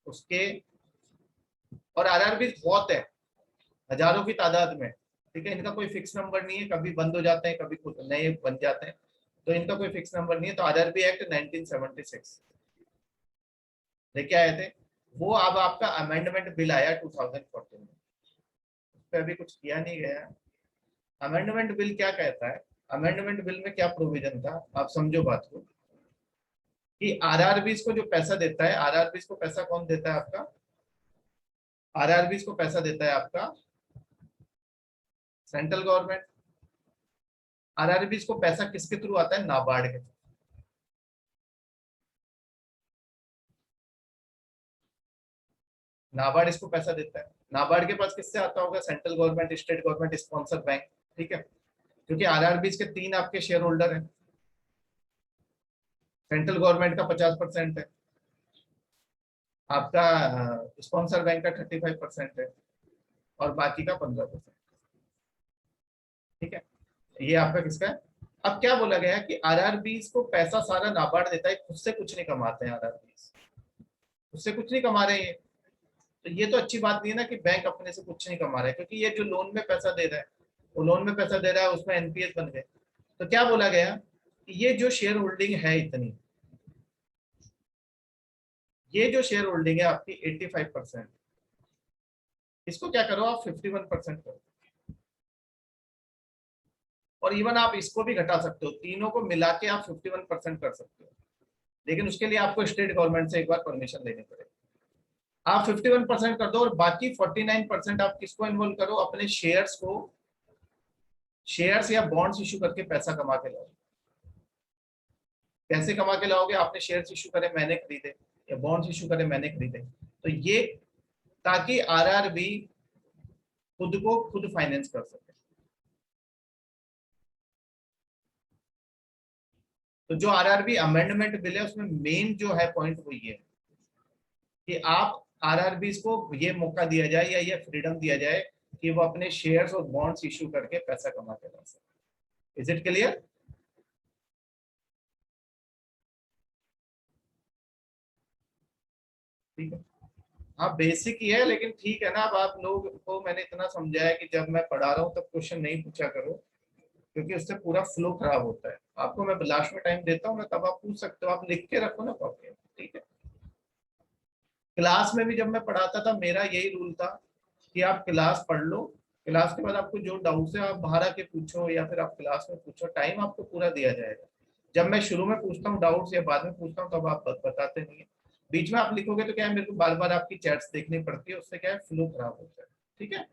उसके। और आरआरबी बहुत है, हजारों की तादाद में। ठीक है, इनका कोई फिक्स नंबर नहीं है, कभी बंद हो जाते हैं कभी खुद नए बन जाते हैं, तो इनका कोई फिक्स नंबर नहीं है। तो आरआरबी एक्ट 1976 लेके आए थे, वो अब आपका अमेंडमेंट बिल आया 2014 में, उस पर अभी कुछ किया नहीं गया। अमेंडमेंट बिल क्या कहता है, अमेंडमेंट बिल में क्या प्रोविजन था, आप समझो बात को, कि आरआरबीज को जो पैसा देता है, आरआरबीज को पैसा कौन देता है आपका, आरआरबीज को पैसा देता है आपका सेंट्रल गवर्नमेंट। आरआरबीज को पैसा किसके थ्रू आता है, नाबार्ड के। नाबार्ड इसको पैसा देता है, नाबार्ड के पास किससे आता होगा, central government, state government sponsor bank. ठीक है, क्योंकि आरआरबीज के 3 आपके शेयर होल्डर हैं, सेंट्रल गवर्नमेंट का 50% है, आपका स्पॉन्सर बैंक का 35% है, और बाकी का 15%। ठीक है, ये आपका किसका है। अब क्या बोला गया कि आरआरबीज को पैसा सारा नाबार्ड देता है, खुद से कुछ नहीं कमाते हैं आरआरबीज, उससे कुछ नहीं कमा रहे हैं। तो ये तो अच्छी बात नहीं है ना कि बैंक अपने से कुछ नहीं कमा रहा है, क्योंकि ये जो लोन में पैसा दे रहा है, वो लोन में पैसा दे रहा है, उसमें एनपीएस बन गए। तो क्या बोला गया कि ये जो शेयर होल्डिंग है इतनी, ये जो शेयर होल्डिंग है आपकी 85%, इसको क्या करो आप 51% करो, और इवन आप इसको भी घटा सकते हो, तीनों को मिला के आप 51% कर सकते हो, लेकिन उसके लिए आपको स्टेट गवर्नमेंट से एक बार परमिशन लेनी पड़ेगी। आप 51% कर दो और बाकी 49% आप किसको इन्वॉल्व करो, अपने शेयर्स को, शेयर्स या बॉन्ड्स इशू करके पैसा कमा के लाओ। कैसे कमा के लाओगे, आपने शेयर्स इशू करे मैंने खरीदे, या बॉन्ड्स इशू करे मैंने खरीदे, तो ये ताकि आरआरबी खुद को खुद फाइनेंस कर सके। तो जो आरआरबी अमेंडमेंट बिल है उसमें मेन जो है पॉइंट वो ये है कि आप आरआरबी को ये मौका दिया जाए या ये फ्रीडम दिया जाए कि वो अपने शेयर्स और बॉन्ड्स इशू करके पैसा कमा के ला सके। Is it clear. ठीक है, हाँ बेसिक ही है, लेकिन ठीक है ना, अब आप लोग को मैंने इतना समझाया कि जब मैं पढ़ा रहा हूँ तब क्वेश्चन नहीं पूछा करो, क्योंकि उससे पूरा फ्लो खराब होता है। आपको मैं लास्ट में टाइम देता हूँ ना, तब आप पूछ सकते हो, आप लिख के रखो ना कॉपी में। ठीक है, क्लास में भी जब मैं पढ़ाता था मेरा यही रूल था कि आप क्लास पढ़ लो, क्लास के बाद आपको जो डाउट्स है आप बाहर आके पूछो या फिर आप क्लास में पूछो, टाइम आपको पूरा दिया जाएगा। जब मैं शुरू में पूछता हूँ डाउट्स या बाद में पूछता हूँ तब आप बताते नहीं है, बीच में आप लिखोगे तो क्या है, मेरे को बार बार आपकी चैट्स देखनी पड़ती है, उससे क्या है फ्लो खराब होता है। ठीक है,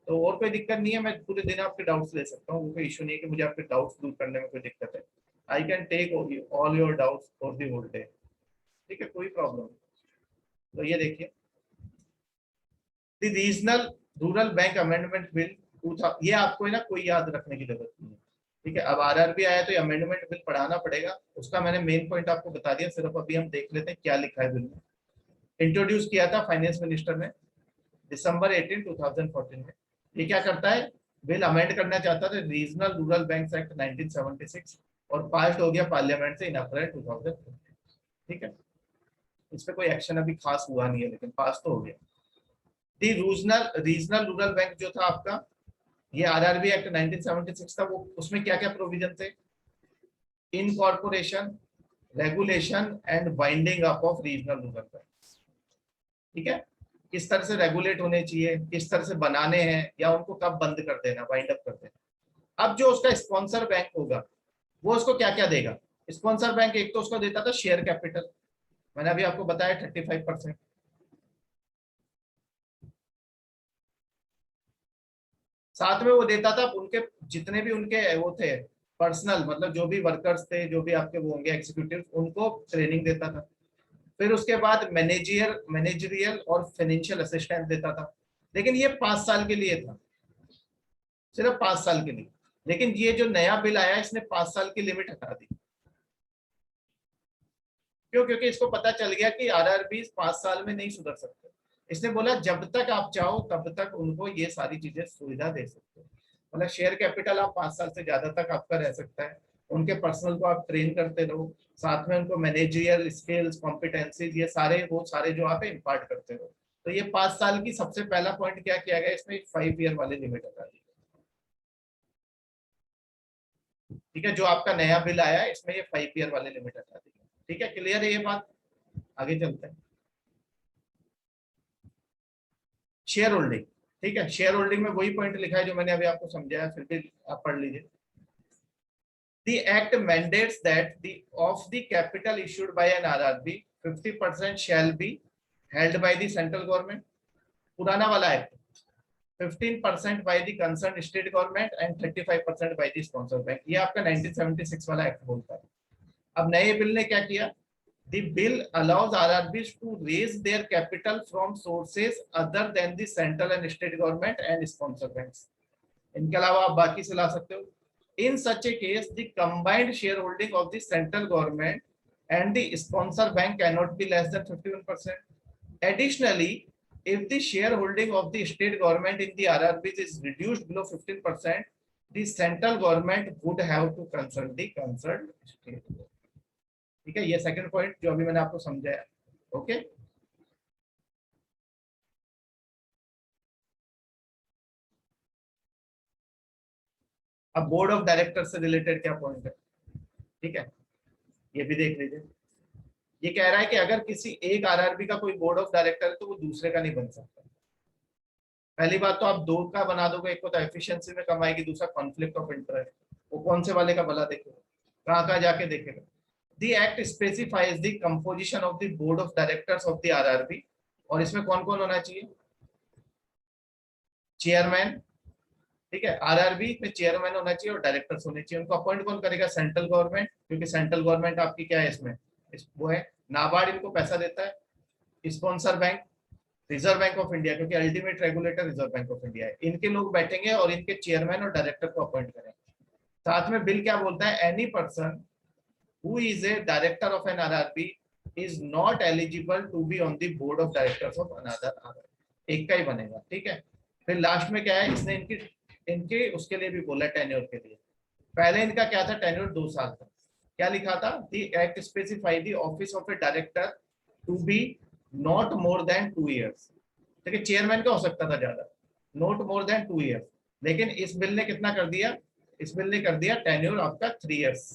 तो और कोई दिक्कत नहीं है, मैं पूरे दिन आपके डाउट्स ले सकता हूँ, वो कोई इशू नहीं है कि मुझे आपके डाउट्स दूर करने में कोई दिक्कत है। I can take all your doubts for the whole day. ठीक है, कोई प्रॉब्लम नहीं। तो ये देखिए, the regional rural bank amendment bill 2000, ये आपको है ना कोई याद रखने की जरूरत नहीं है। ठीक है, अब आरआरबी आया तो ये अमेंडमेंट बिल पढ़ाना पड़ेगा, उसका मैंने मेन पॉइंट आपको बता दिया, सिर्फ अभी हम देख लेते हैं क्या लिखा है बिल में। इंट्रोड्यूस किया था फाइनेंस मिनिस्टर ने दिसंबर 18 2014 में। ये क्या करता है, बिल अमेंड करना चाहता था रीजनल रूरल बैंक एक्ट 1976, और पास हो गया पार्लियामेंट से इन अप्रैल 2015। ठीक है, इस पे कोई एक्शन अभी खास हुआ नहीं है, लेकिन पास तो हो गया। दी रीजनल रूरल बैंक जो था आपका, ये आरआरबी एक्ट 1976 था, वो उसमें क्या क्या प्रोविजन थे, incorporation, regulation and binding up of regional rural bank. ठीक है, किस तरह से रेगुलेट होने चाहिए, किस तरह से बनाने हैं, या उनको कब बंद कर देना, वाइंड अप कर देना। अब जो उसका स्पॉन्सर बैंक होगा, वो उसको क्या क्या देगा। स्पॉन्सर बैंक एक तो उसको देता था शेयर कैपिटल, मैंने अभी आपको बताया 35%। साथ में वो देता था उनके जितने भी उनके वो थे पर्सनल, मतलब जो भी वर्कर्स थे, जो भी आपके वो होंगे एग्जीक्यूटिव, उनको ट्रेनिंग देता था। फिर उसके बाद मैनेजरियल और फाइनेंशियल असिस्टेंस देता था। लेकिन ये 5 साल के लिए था, सिर्फ 5 साल के लिए। लेकिन ये जो नया बिल आया, इसने 5 साल की लिमिट हटा दी। क्यों? क्योंकि इसको पता चल गया कि आरआरबी 5 साल में नहीं सुधर सकते। इसने बोला जब तक आप चाहो तब तक उनको ये सारी चीजें सुविधा दे सकते हो। मतलब शेयर कैपिटल आप 5 साल से ज्यादा तक आपका रह सकता है, उनके पर्सनल को आप ट्रेन करते रहो, साथ में उनको मैनेजरियल स्किल्स कॉम्पिटेंसीज ये सारे वो सारे जो आप इम्पार्ट करते रहो। तो ये 5 साल की सबसे पहला पॉइंट क्या किया गया, इसमें 5 ईयर वाली लिमिट हटा दी। ठीक है, जो आपका नया बिल आया है इसमें ये 5 ईयर वाली लिमिट हटा दी। ठीक है, क्लियर है ये बात? आगे चलते हैं। Share holding. ठीक है, शेयर होल्डिंग में वही पॉइंट लिखा है जो मैंने अभी आपको समझाया, फिर भी आप पढ़ लीजिए। The act mandates that the of the capital issued by an RRB 50% shall be held by the central government. पुराना वाला act 15% by the concerned state government and 35% by the sponsor bank, ये आपका 1976 वाला एक्ट बोलता है। अब नए bill ने क्या किया, the bill allows RRBs to raise their capital from sources other than the central and state government and sponsor banks। इनके अलावा आप बाकी से ला सकते हो। In such a case, the combined shareholding of the central government and the sponsor bank cannot be less than 51%. Additionally, if the shareholding of the state government in the RRBs is reduced below 15%, the central government would have to consult the concerned state। ठीक है, ये second point जो अभी मैंने आपको समझाया। Okay, अब board of director से रिलेटेड क्या पॉइंट है, ठीक है, ये भी देख लीजिए। ये कह रहा है कि अगर किसी एक आरआरबी का कोई बोर्ड ऑफ डायरेक्टर है तो वो दूसरे का नहीं बन सकता। पहली बात तो आप दो का बना दोगे, एक को तो एफिशिएंसी में कम आएगी, दूसरा कॉन्फ्लिक्ट ऑफ इंटरेस्ट, वो कौन से वाले का भला देखेगा, कहाँ कहाँ जाके देखेगा। The act specifies the composition of the board of directors of the RRB, और इसमें कौन कौन होना चाहिए, चेयरमैन। ठीक है, आरआरबी में चेयरमैन होना चाहिए और डायरेक्टर्स होने चाहिए। उनको अपॉइंट कौन करेगा, सेंट्रल गवर्नमेंट, क्योंकि सेंट्रल गवर्नमेंट आपकी क्या है इसमें, वो है नाबार्ड, इनको पैसा देता है। Sponsor bank Reserve Bank of India, क्योंकि ultimate regulator Reserve Bank of India है। इनके लोग बैठेंगे और इनके चेयरमैन और डायरेक्टर को अपॉइंट करेंगे। साथ में बिल क्या बोलता है, any person who is a director of an RRB is not eligible to be on the board of directors of another RRB. एक का ही बनेगा। ठीक है, फिर लास्ट में क्या है, इसने इनकी इनके उसके लिए भी बोला टेन्योर के लिए। पहले इनका क्या था, टेन्योर 2 साल था। क्या लिखा था, the act specify the office of a director to be not more than 2 years. ठीक है, चेयरमैन का हो सकता था ज्यादा, नॉट मोर देन 2 ईयर्स। लेकिन इस बिल ने कितना कर दिया, इस बिल ने कर दिया टेन्योर आपका 3 ईयर्स,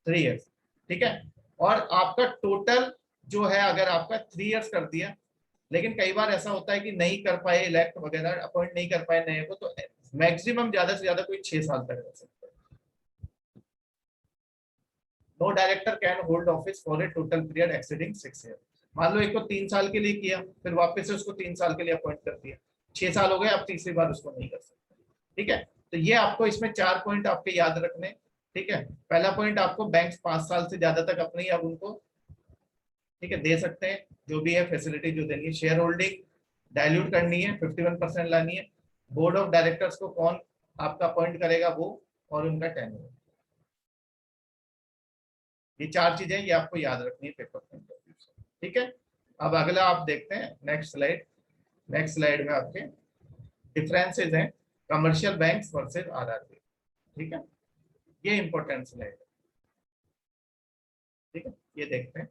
3 ईयर्स। ठीक है, और आपका टोटल जो है, अगर आपका 3 ईयर्स कर दिया, लेकिन कई बार ऐसा होता है कि नहीं कर पाए, इलेक्ट वगैरह अपॉइंट नहीं कर पाए नए को, तो मैक्सिमम ज्यादा से ज्यादा कोई 6 साल तक रह सकता है। No director can hold office for a total period exceeding 6 year. मान लो एक को 3 साल के लिए किया, फिर वापस से उसको 3 साल के लिए अपॉइंट कर दिया, 6 साल हो गए, अब तीसरी बार उसको नहीं कर सकते। ठीक है, तो ये आपको इसमें 4 पॉइंट आपके याद रखने। ठीक है, पहला पॉइंट आपको बैंक 5 साल से ज्यादा तक अपने अब उनको, ठीक है, दे सकते हैं जो भी है फैसिलिटी जो देनी है। शेयर होल्डिंग डाइल्यूट करनी है, 51% लानी है। बोर्ड ऑफ डायरेक्टर्स को कौन आपका अपॉइंट करेगा वो, और उनका टेन्योर। ये 4 चीजें ये आपको याद रखनी है पेपर पॉइंट ऑफ व्यू से। ठीक है, अब अगला आप देखते हैं नेक्स्ट स्लाइड। नेक्स्ट स्लाइड में आपके डिफरेंसेस हैं कमर्शियल बैंक्स वर्सेस आरआरबी। ठीक है, ये इंपॉर्टेंट स्लाइड है। ठीक है, ये देखते हैं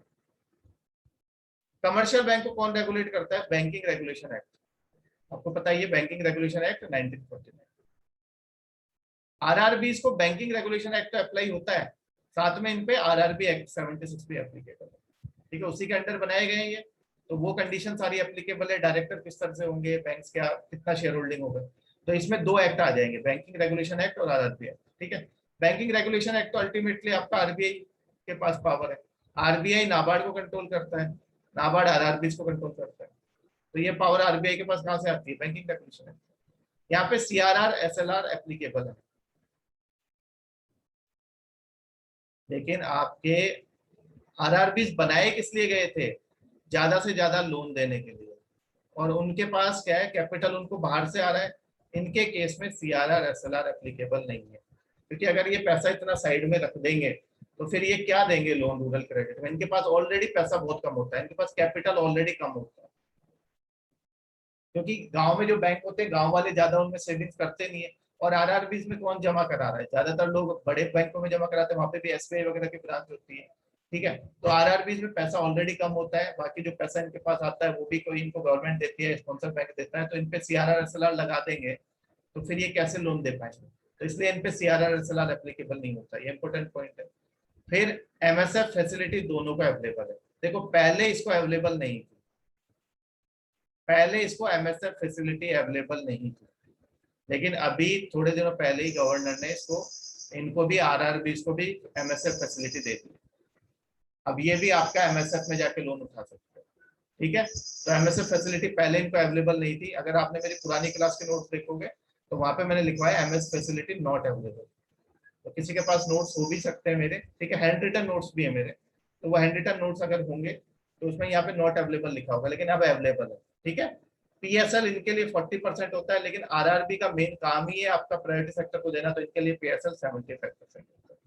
कमर्शियल बैंक को कौन रेगुलेट करता है, बैंकिंग रेगुलेशन एक्ट। आपको पता ही है बैंकिंग रेगुलेशन एक्ट 1949। आरआरबी को बैंकिंग रेगुलेशन एक्ट अप्लाई होता है, साथ में इन पे आरआरबी एक्ट 76 भी एप्लीकेबल है। ठीक है, उसी के अंडर बनाए गए हैं ये, तो वो कंडीशन सारी एप्लीकेबल है। डायरेक्टर किस तरह से होंगे, बैंक्स क्या कितना शेयर होल्डिंग होगा, तो इसमें 2 एक्ट आ जाएंगे, बैंकिंग रेगुलेशन एक्ट और आरआरबी एक्ट। ठीक है, बैंकिंग रेगुलेशन एक्ट तो अल्टीमेटली आपका आरबीआई के पास पावर है। आरबीआई नाबार्ड को कंट्रोल करता है, नाबार्ड आरआरबी को कंट्रोल करता है। तो ये पावर आरबीआई के पास कहां से आती है, बैंकिंग रेगुलेशन एक्ट। यहाँ पे सीआरआर एसएलआर एप्लीकेबल है, लेकिन आपके आरआरबी बनाए किस लिए गए थे, ज्यादा से ज्यादा लोन देने के लिए, और उनके पास क्या है, कैपिटल उनको बाहर से आ रहा है। इनके केस में सीआरआर एसएलआर एप्लीकेबल नहीं है, क्योंकि अगर ये पैसा इतना साइड में रख देंगे तो फिर ये क्या देंगे लोन रूरल क्रेडिट में। इनके पास ऑलरेडी पैसा बहुत कम होता है, इनके पास कैपिटल ऑलरेडी कम होता है, क्योंकि गांव में जो बैंक होते हैं गांव वाले ज्यादा उनमें सेविंग्स करते नहीं है। और आरआरबी में कौन जमा करा रहा है, ज्यादातर लोग बड़े बैंकों में जमा कराते हैं, वहां पे भी एसबीआई वगैरह की ब्रांच होती है। ठीक है, तो आरआरबी में पैसा ऑलरेडी कम होता है, बाकी जो पैसा इनके पास आता है वो भी कोई इनको गवर्नमेंट देती है, स्पॉन्सर बैंक देता है, तो इन पे सीआरआर एसएलआर लगा देंगे तो फिर ये कैसे लोन दे पाएंगे। तो इसलिए इन पे सीआरआर एसएलआर एप्लीकेबल नहीं होता, ये इंपॉर्टेंट पॉइंट है। फिर एमएसएफ फैसिलिटी दोनों को अवेलेबल है। देखो पहले इसको अवेलेबल नहीं थी, पहले इसको एमएसएफ फैसिलिटी अवेलेबल नहीं थी, लेकिन अभी थोड़े दिनों पहले ही गवर्नर ने इसको, इनको भी आरआरबी को भी एमएसएफ फैसिलिटी दे दी। अब ये भी आपका एमएसएफ में जाके लोन उठा सकते हैं। ठीक है, तो एमएसएफ फैसिलिटी पहले इनको अवेलेबल नहीं थी। अगर आपने मेरी पुरानी क्लास के नोट्स देखोगे तो वहां पे मैंने लिखवाया एमएस फैसिलिटी नॉट अवेलेबल। तो किसी के पास नोट्स हो भी सकते हैं मेरे, ठीक है, हैंड रिटन नोट्स भी है मेरे, तो वो हैंड रिटन नोट्स अगर होंगे तो उसमें यहाँ पे नॉट अवेलेबल लिखा होगा, लेकिन अब अवेलेबल है। ठीक है, पीएसएल इनके लिए 40% होता है, लेकिन आरआरबी का मेन काम ही है आपका प्राइवेट सेक्टर को देना, तो इनके लिए पीएसएल 75% होता है।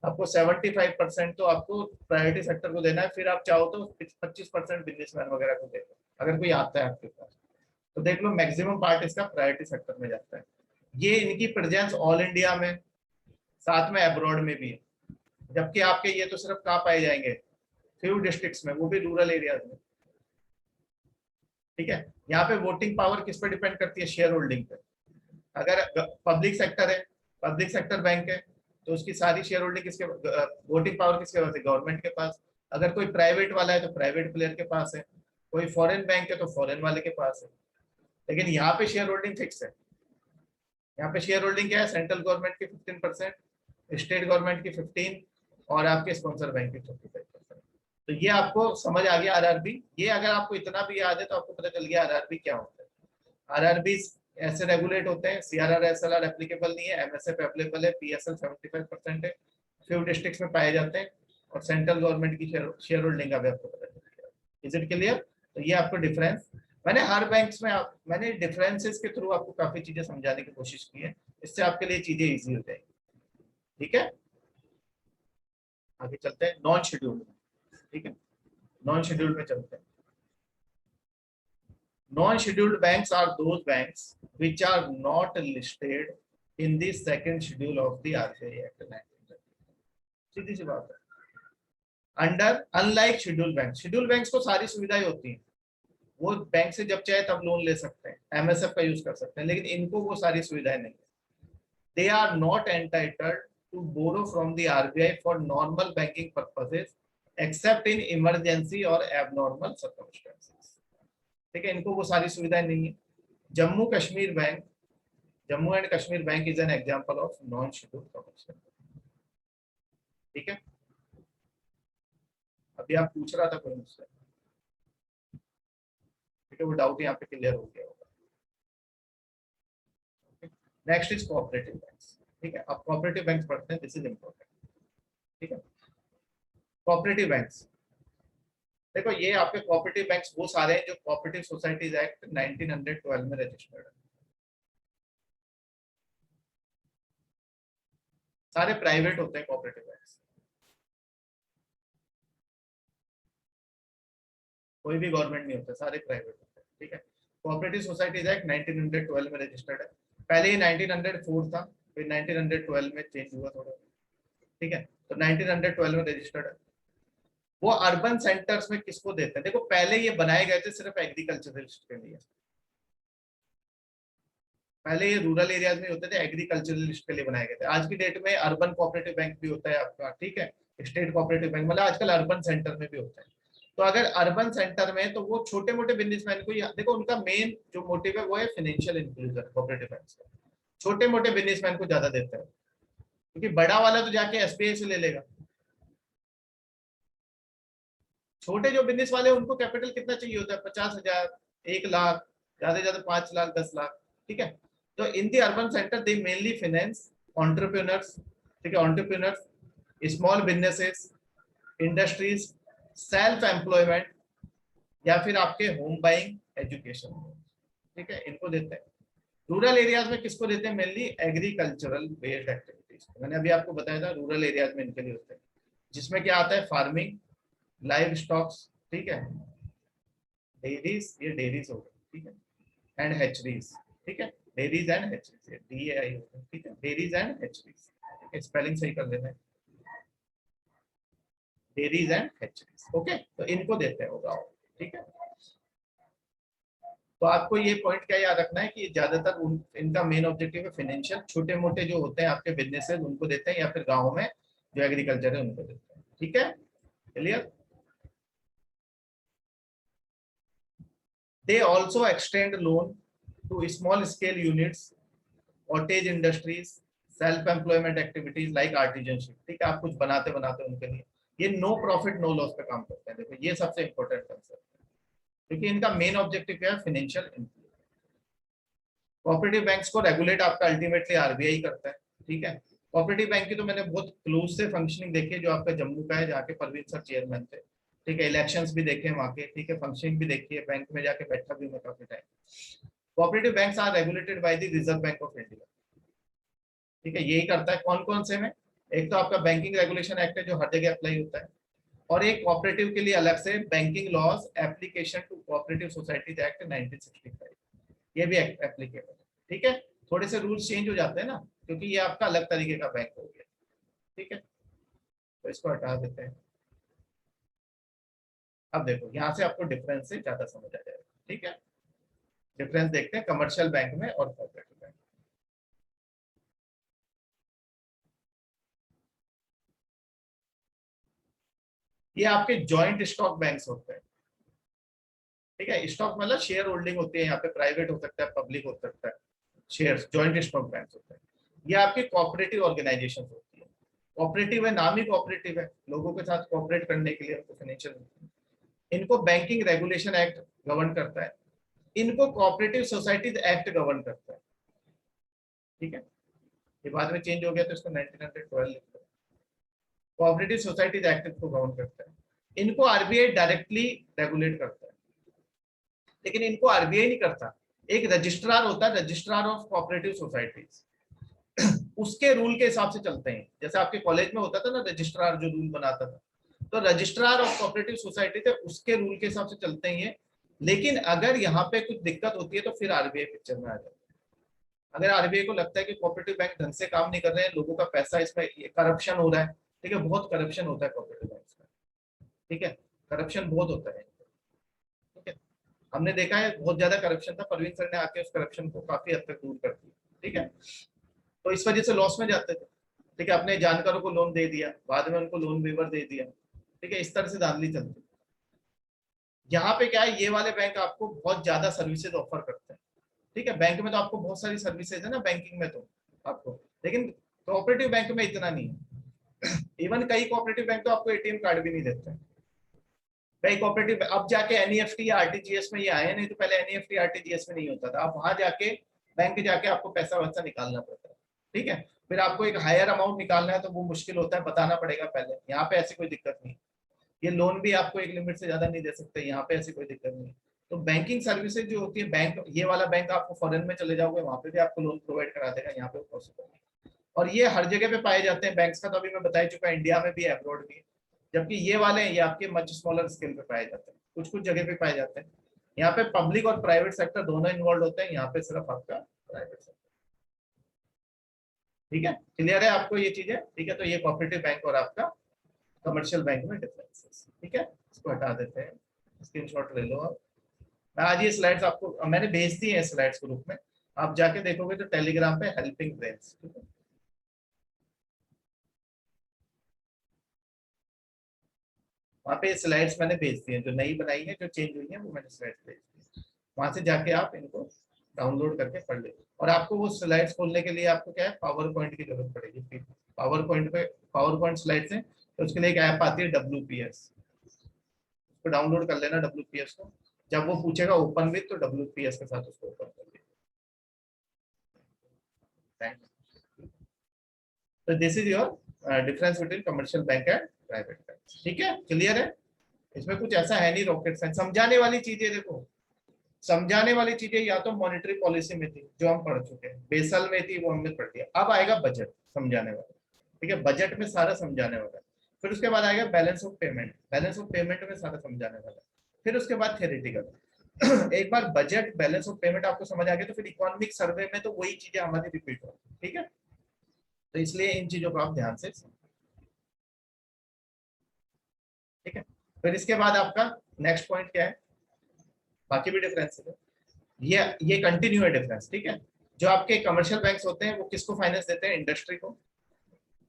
आपको 75% तो आपको प्राइवेटी सेक्टर को देना है, फिर आप चाहो तो 25% बिजनेसमैन वगैरह को दे दो, अगर कोई आता है आपके पास। तो देख लो मैक्सिमम पार्ट इसका प्रायोरिटी सेक्टर में जाता है। ये इनकी प्रेजेंस ऑल इंडिया में, साथ में अब्रॉड में भी है, जबकि आपके ये तो सिर्फ कहाँ पाए जाएंगे, फ्यू डिस्ट्रिक्ट्स में, वो भी रूरल एरियाज में। ठीक है, यहाँ पे वोटिंग पावर किस पे डिपेंड करती है, शेयर होल्डिंग पे। अगर पब्लिक सेक्टर है, पब्लिक सेक्टर बैंक है, तो उसकी सारी शेयर होल्डिंग किसके, वोटिंग पावर किसके पास है, गवर्नमेंट के पास। अगर कोई प्राइवेट वाला है तो प्राइवेट प्लेयर के पास है, कोई फॉरेन बैंक है तो फॉरेन वाले के पास है। लेकिन यहाँ पे शेयर होल्डिंग फिक्स है। यहाँ पे शेयर होल्डिंग क्या है, सेंट्रल गवर्नमेंट की 15%, स्टेट गवर्नमेंट की 15, और आपके स्पॉन्सर बैंक की 35%। तो ये आपको समझ आ गया आरआरबी। ये अगर आपको इतना भी याद है तो आपको पता चल गया आरआरबी क्या होता है। आरआरबी ऐसे रेगुलेट होते हैं, सीआरआर एसएलआर एप्लीकेबल नहीं है, एमएसएफ अवेलेबल है, पीएसएल 75% है, फ्यू डिस्ट्रिक्ट्स में पाए जाते हैं, और सेंट्रल गवर्नमेंट की शेयर होल्डिंग का भी आपको पता चल गया। Is it clear? तो ये आपको डिफरेंस, मैंने हर बैंक्स में मैंने डिफरेंसेस के थ्रू आपको काफी चीजें समझाने की कोशिश की है, इससे आपके लिए चीजें इजी हो जाएंगी। ठीक है, आगे चलते हैं नॉन शेड्यूल्ड। ठीक है, नॉन शेड्यूल्ड में चलते हैं। Non-scheduled banks are those banks which are not listed in the second schedule of the RBI Act 1930। सीधी सी बात है। Under unlike schedule bank, schedule banks को सारी सुविधाएं होती हैं, वो बैंक से जब चाहे तब लोन ले सकते हैं, एमएसएफ का यूज कर सकते हैं, लेकिन इनको वो सारी सुविधाएं नहीं है। They are not entitled to borrow from the RBI for normal banking purposes except in emergency और एबनॉर्मल सर्कमस्टेंसेस। ठीक है, इनको वो सारी सुविधाएं नहीं है। Jammu Kashmir bank, Jammu and Kashmir bank is an example of non scheduled commercial. ठीक है, अभी आप पूछ रहा था कोई मुझसे। कि वो डाउट यहाँ पे क्लियर हो गया होगा। Next is cooperative banks. ठीक है, अब कोऑपरेटिव बैंक्स पढ़ते हैं, दिस इज इम्पोर्टेंट। ठीक है, कोऑपरेटिव बैंक्स, देखो ये आपके कोऑपरेटिव बैंक्स वो सारे हैं जो कोऑपरेटिव सोसाइटीज एक्ट 1912 में रजिस्टर्ड है। सारे प्राइवेट होते हैं कोऑपरेटिव बैंक्स, कोई भी गवर्नमेंट नहीं होता, सारे प्राइवेट होते हैं। ठीक है, कोऑपरेटिव सोसाइटीज एक्ट 1912 में रजिस्टर्ड है। पहले ये 1904 था, फिर 1912 में चेंज हुआ थोड़ा। ठीक है, तो 1912 में रजिस्टर्ड है। वो अर्बन सेंटर्स में किसको देते हैं, देखो पहले ये बनाए गए थे सिर्फ एग्रीकल्चरलिस्ट के लिए। पहले ये रूरल एरियाज में होते थे, एग्रीकल्चरलिस्ट के लिए बनाए गए थे। आज की डेट में अर्बन कोऑपरेटिव बैंक भी होता है आपका। ठीक है, स्टेट कोऑपरेटिव बैंक, मतलब आजकल अर्बन सेंटर में भी होता है। तो अगर अर्बन सेंटर में, तो वो छोटे मोटे बिजनेसमैन को, देखो उनका मेन जो मोटिव है वो है फाइनेंशियल इंक्लूजन। कोऑपरेटिव बैंक छोटे मोटे बिजनेसमैन को ज्यादा देता है, क्योंकि बड़ा वाला तो जाके एसबीआई से ले लेगा। छोटे जो बिजनेस वाले उनको कैपिटल कितना चाहिए होता है, 50,000, 1 लाख, ज्यादा से ज्यादा 5 लाख, 10 लाख। ठीक है, तो in the urban centre they mainly finance entrepreneurs. ठीक है, entrepreneurs, small businesses, industries, self employment, या फिर आपके होम बाइंग, एजुकेशन। ठीक है, इनको देते हैं। रूरल एरियाज में किसको देते हैं, मेनली एग्रीकल्चरल बेस्ड एक्टिविटीज। मैंने अभी आपको बताया था रूरल एरियाज में इनके लिए होते हैं, जिसमें क्या आता है, फार्मिंग, लाइव स्टॉक्स। ठीक है, डेयरीज, ये डेयरीज हो गई। ठीक है, एंड हैचरीज। ठीक है, डेयरीज एंड हैचरीज, DAI होता है। ठीक है, डेयरीज एंड हैचरीज। ठीक है, स्पेलिंग सही कर लेना है, डेयरीज एंड हैचरीज। ओके, तो इनको देते हैं होगा। ठीक है, तो आपको ये पॉइंट क्या याद रखना है कि ज्यादातर इनका मेन ऑब्जेक्टिव है फाइनेंशियल, छोटे मोटे जो होते हैं आपके बिजनेसेस उनको देते हैं, या फिर गाँव में जो एग्रीकल्चर है उनको देते हैं। ठीक है, clear. They also extend loan to small scale units, cottage industries, self-employment activities like artisanship. ठीक है, आप कुछ बनाते बनाते उनके लिए ये नो प्रॉफिट नो लॉस पे काम करते हैं। देखो ये सबसे इंपॉर्टेंट कंसेप्ट है, क्योंकि इनका मेन ऑब्जेक्टिव क्या है, फाइनेंशियल इंक्लूजन। कोऑपरेटिव बैंक्स को रेगुलेट आपका अल्टीमेटली आरबीआई करता है। ठीक है, कोऑपरेटिव बैंक की तो मैंने बहुत क्लोज से फंक्शनिंग देखी है, जो आपका जम्मू का है, जहाँ के परवीन सर चेयरमैन थे। ठीक है, इलेक्शंस भी देखे वहाँ के। ठीक है, फंक्शनिंग भी देखी है, बैंक में जाके बैठा भी मैं काफी time. Cooperative banks are regulated by the Reserve Bank of India. ठीक है, यही करता है। कौन कौन से में, एक तो आपका बैंकिंग रेगुलेशन एक्ट है जो हर जगह अप्लाई होता है, और एक कोऑपरेटिव के लिए अलग से banking laws application to cooperative societies act 1965, ये भी एप्लीकेबल है। ठीक है, थोड़े से रूल्स चेंज हो जाते हैं ना, क्योंकि ये आपका अलग तरीके का बैंक हो गया। ठीक है, तो इसको हटा देते हैं। अब देखो यहाँ से आपको डिफरेंस से ज्यादा समझ आ जाएगा। ठीक है, डिफरेंस देखते हैं कमर्शियल बैंक में और कोऑपरेटिव बैंक। ये आपके जॉइंट स्टॉक बैंक्स होते हैं। ठीक है, स्टॉक मतलब शेयर होल्डिंग होती है, यहाँ पे प्राइवेट हो सकता है, पब्लिक हो सकता है, शेयर जॉइंट स्टॉक बैंक्स होते हैं। ये आपके कोऑपरेटिव ऑर्गेनाइजेशन होती है। कोऑपरेटिव है, नाम ही कोऑपरेटिव है, लोगों के साथ कोऑपरेट करने के लिए उनको फाइनेंशियल। इनको बैंकिंग रेगुलेशन एक्ट गवर्न करता है, इनको कोऑपरेटिव सोसाइटीज एक्ट गवर्न करता है। ठीक है, ये बाद में चेंज हो गया तो इसको 1912 लिख दो। कोऑपरेटिव सोसाइटीज एक्ट को गवर्न करता है। इनको आरबीआई डायरेक्टली रेगुलेट करता है, लेकिन इनको आरबीआई नहीं करता, एक रजिस्ट्रार होता है, रजिस्ट्रार ऑफ कोऑपरेटिव सोसाइटीज, उसके रूल के हिसाब से चलते हैं। जैसे आपके कॉलेज में होता था ना रजिस्ट्रार जो रूल बनाता था, तो रजिस्ट्रार ऑफ कोऑपरेटिव सोसाइटी थे, उसके रूल के हिसाब से चलते हैं ये। लेकिन अगर यहाँ पे कुछ दिक्कत होती है तो फिर आरबीआई पिक्चर में आ जाता है। अगर आरबीआई को लगता है कि कोऑपरेटिव बैंक ढंग से काम नहीं कर रहे हैं, लोगों का पैसा इसमें करप्शन हो रहा है। ठीक है, बहुत करप्शन होता है कोऑपरेटिव बैंक में। ठीक है, करप्शन बहुत होता है। ठीक है, हमने देखा है बहुत ज्यादा करप्शन था, परवीन सर ने आके उस करप्शन को काफी हद तक दूर कर दिया। ठीक है, तो इस वजह से लॉस में जाते थे। ठीक है, अपने जानकारों को लोन दे दिया, बाद में उनको लोन वेवर दे दिया। ठीक है, इस तरह से धांधली चलती। यहाँ पे क्या है, ये वाले बैंक आपको बहुत ज्यादा सर्विसेज ऑफर करते हैं। ठीक है, बैंक में तो आपको बहुत सारी सर्विसेज है ना बैंकिंग में तो आपको, लेकिन कोऑपरेटिव बैंक में इतना नहीं है। इवन कई कोऑपरेटिव बैंक तो आपको एटीएम कार्ड भी नहीं देते हैं। भाई कोऑपरेटिव अब जाके एनईएफटी या आरटीजीएस में ये आए, नहीं तो पहले एनईएफटी आरटीजीएस में नहीं होता था। आप वहां जाके बैंक जाके आपको पैसा वैसा निकालना पड़ता है, ठीक है। फिर आपको एक हायर अमाउंट निकालना है तो वो मुश्किल होता है, बताना पड़ेगा पहले। यहाँ पे ऐसी कोई दिक्कत नहीं, ये लोन भी आपको एक लिमिट से ज्यादा नहीं दे सकते, यहाँ पे ऐसी कोई दिक्कत नहीं। तो बैंकिंग सर्विसेज जो होती है, बैंक ये वाला बैंक आपको फॉरेन में चले जाओगे वहां पे भी आपको लोन प्रोवाइड करा देगा, यहाँ पे पॉसिबल नहीं। और ये हर जगह पे पाए जाते हैं बैंक्स का, तो अभी मैं बता ही चुका, इंडिया में भी अब्रॉड भी। जबकि ये वाले ये आपके मच स्मॉलर स्केल पे पाए जाते हैं, कुछ कुछ जगह पे पाए जाते हैं। यहाँ पे पब्लिक और प्राइवेट सेक्टर दोनों इन्वॉल्व होते हैं, यहाँ पे सिर्फ आपका प्राइवेट सेक्टर। ठीक है, क्लियर है आपको ये चीजें? ठीक है, तो ये कोऑपरेटिव बैंक और आपका कमर्शियल बैंक में डिफरेंसेस। ठीक है, इसको हटा देते हैं, स्क्रीनशॉट ले लो आप। मैं आज ये स्लाइड्स आपको मैंने भेज दी है स्लाइड्स ग्रुप में, आप जाके देखोगे तो टेलीग्राम पे हेल्पिंग ब्रेन्स, ठीक है। वहाँ पे स्लाइड्स मैंने भेज दी है, जो नई बनाई है, जो चेंज हुई है वो मैंने स्लाइड्स भेज दी। वहां से जाके आप इनको डाउनलोड करके पढ़ ले। और आपको वो स्लाइड्स खोलने के लिए आपको क्या है, पावर पॉइंट की जरूरत पड़ेगी। फिर पावर पॉइंट पे पावर पॉइंट स्लाइड्स है, तो उसके लिए एक ऐप आती है WPS, उसको डाउनलोड कर लेना WPS को। जब वो पूछेगा ओपन विथ, तो WPS के साथ उसको ओपन कर लेना। तो this is your difference between commercial bank and private bank. ठीक है, क्लियर है? इसमें कुछ ऐसा है नहीं रॉकेट साइंस। समझाने वाली चीजें देखो, समझाने वाली चीजें या तो मॉनेटरी पॉलिसी में थी जो हम पढ़ चुके हैं, बेसल में थी वो हमने पढ़ लिया, अब आएगा बजट समझाने वाला। ठीक है, बजट में सारा समझाने वाला है। फिर उसके बाद आएगा balance of payment, balance of payment में सारा समझाने वाला है। फिर उसके बाद थ्योरेटिकल। एक बार बजट बैलेंस ऑफ पेमेंट आपको समझ आ गया तो फिर इकोनॉमिक सर्वे में तो वही चीजें हमारी रिपीट होगी। ठीक है, तो इसलिए इन चीजों को आप ध्यान से समझें। ठीक है, फिर इसके बाद आपका नेक्स्ट पॉइंट क्या है, बाकी भी डिफरेंस है। ये कंटिन्यू है डिफरेंस। ठीक है, जो आपके कमर्शियल बैंक्स होते हैं वो किसको फाइनेंस देते हैं, इंडस्ट्री को,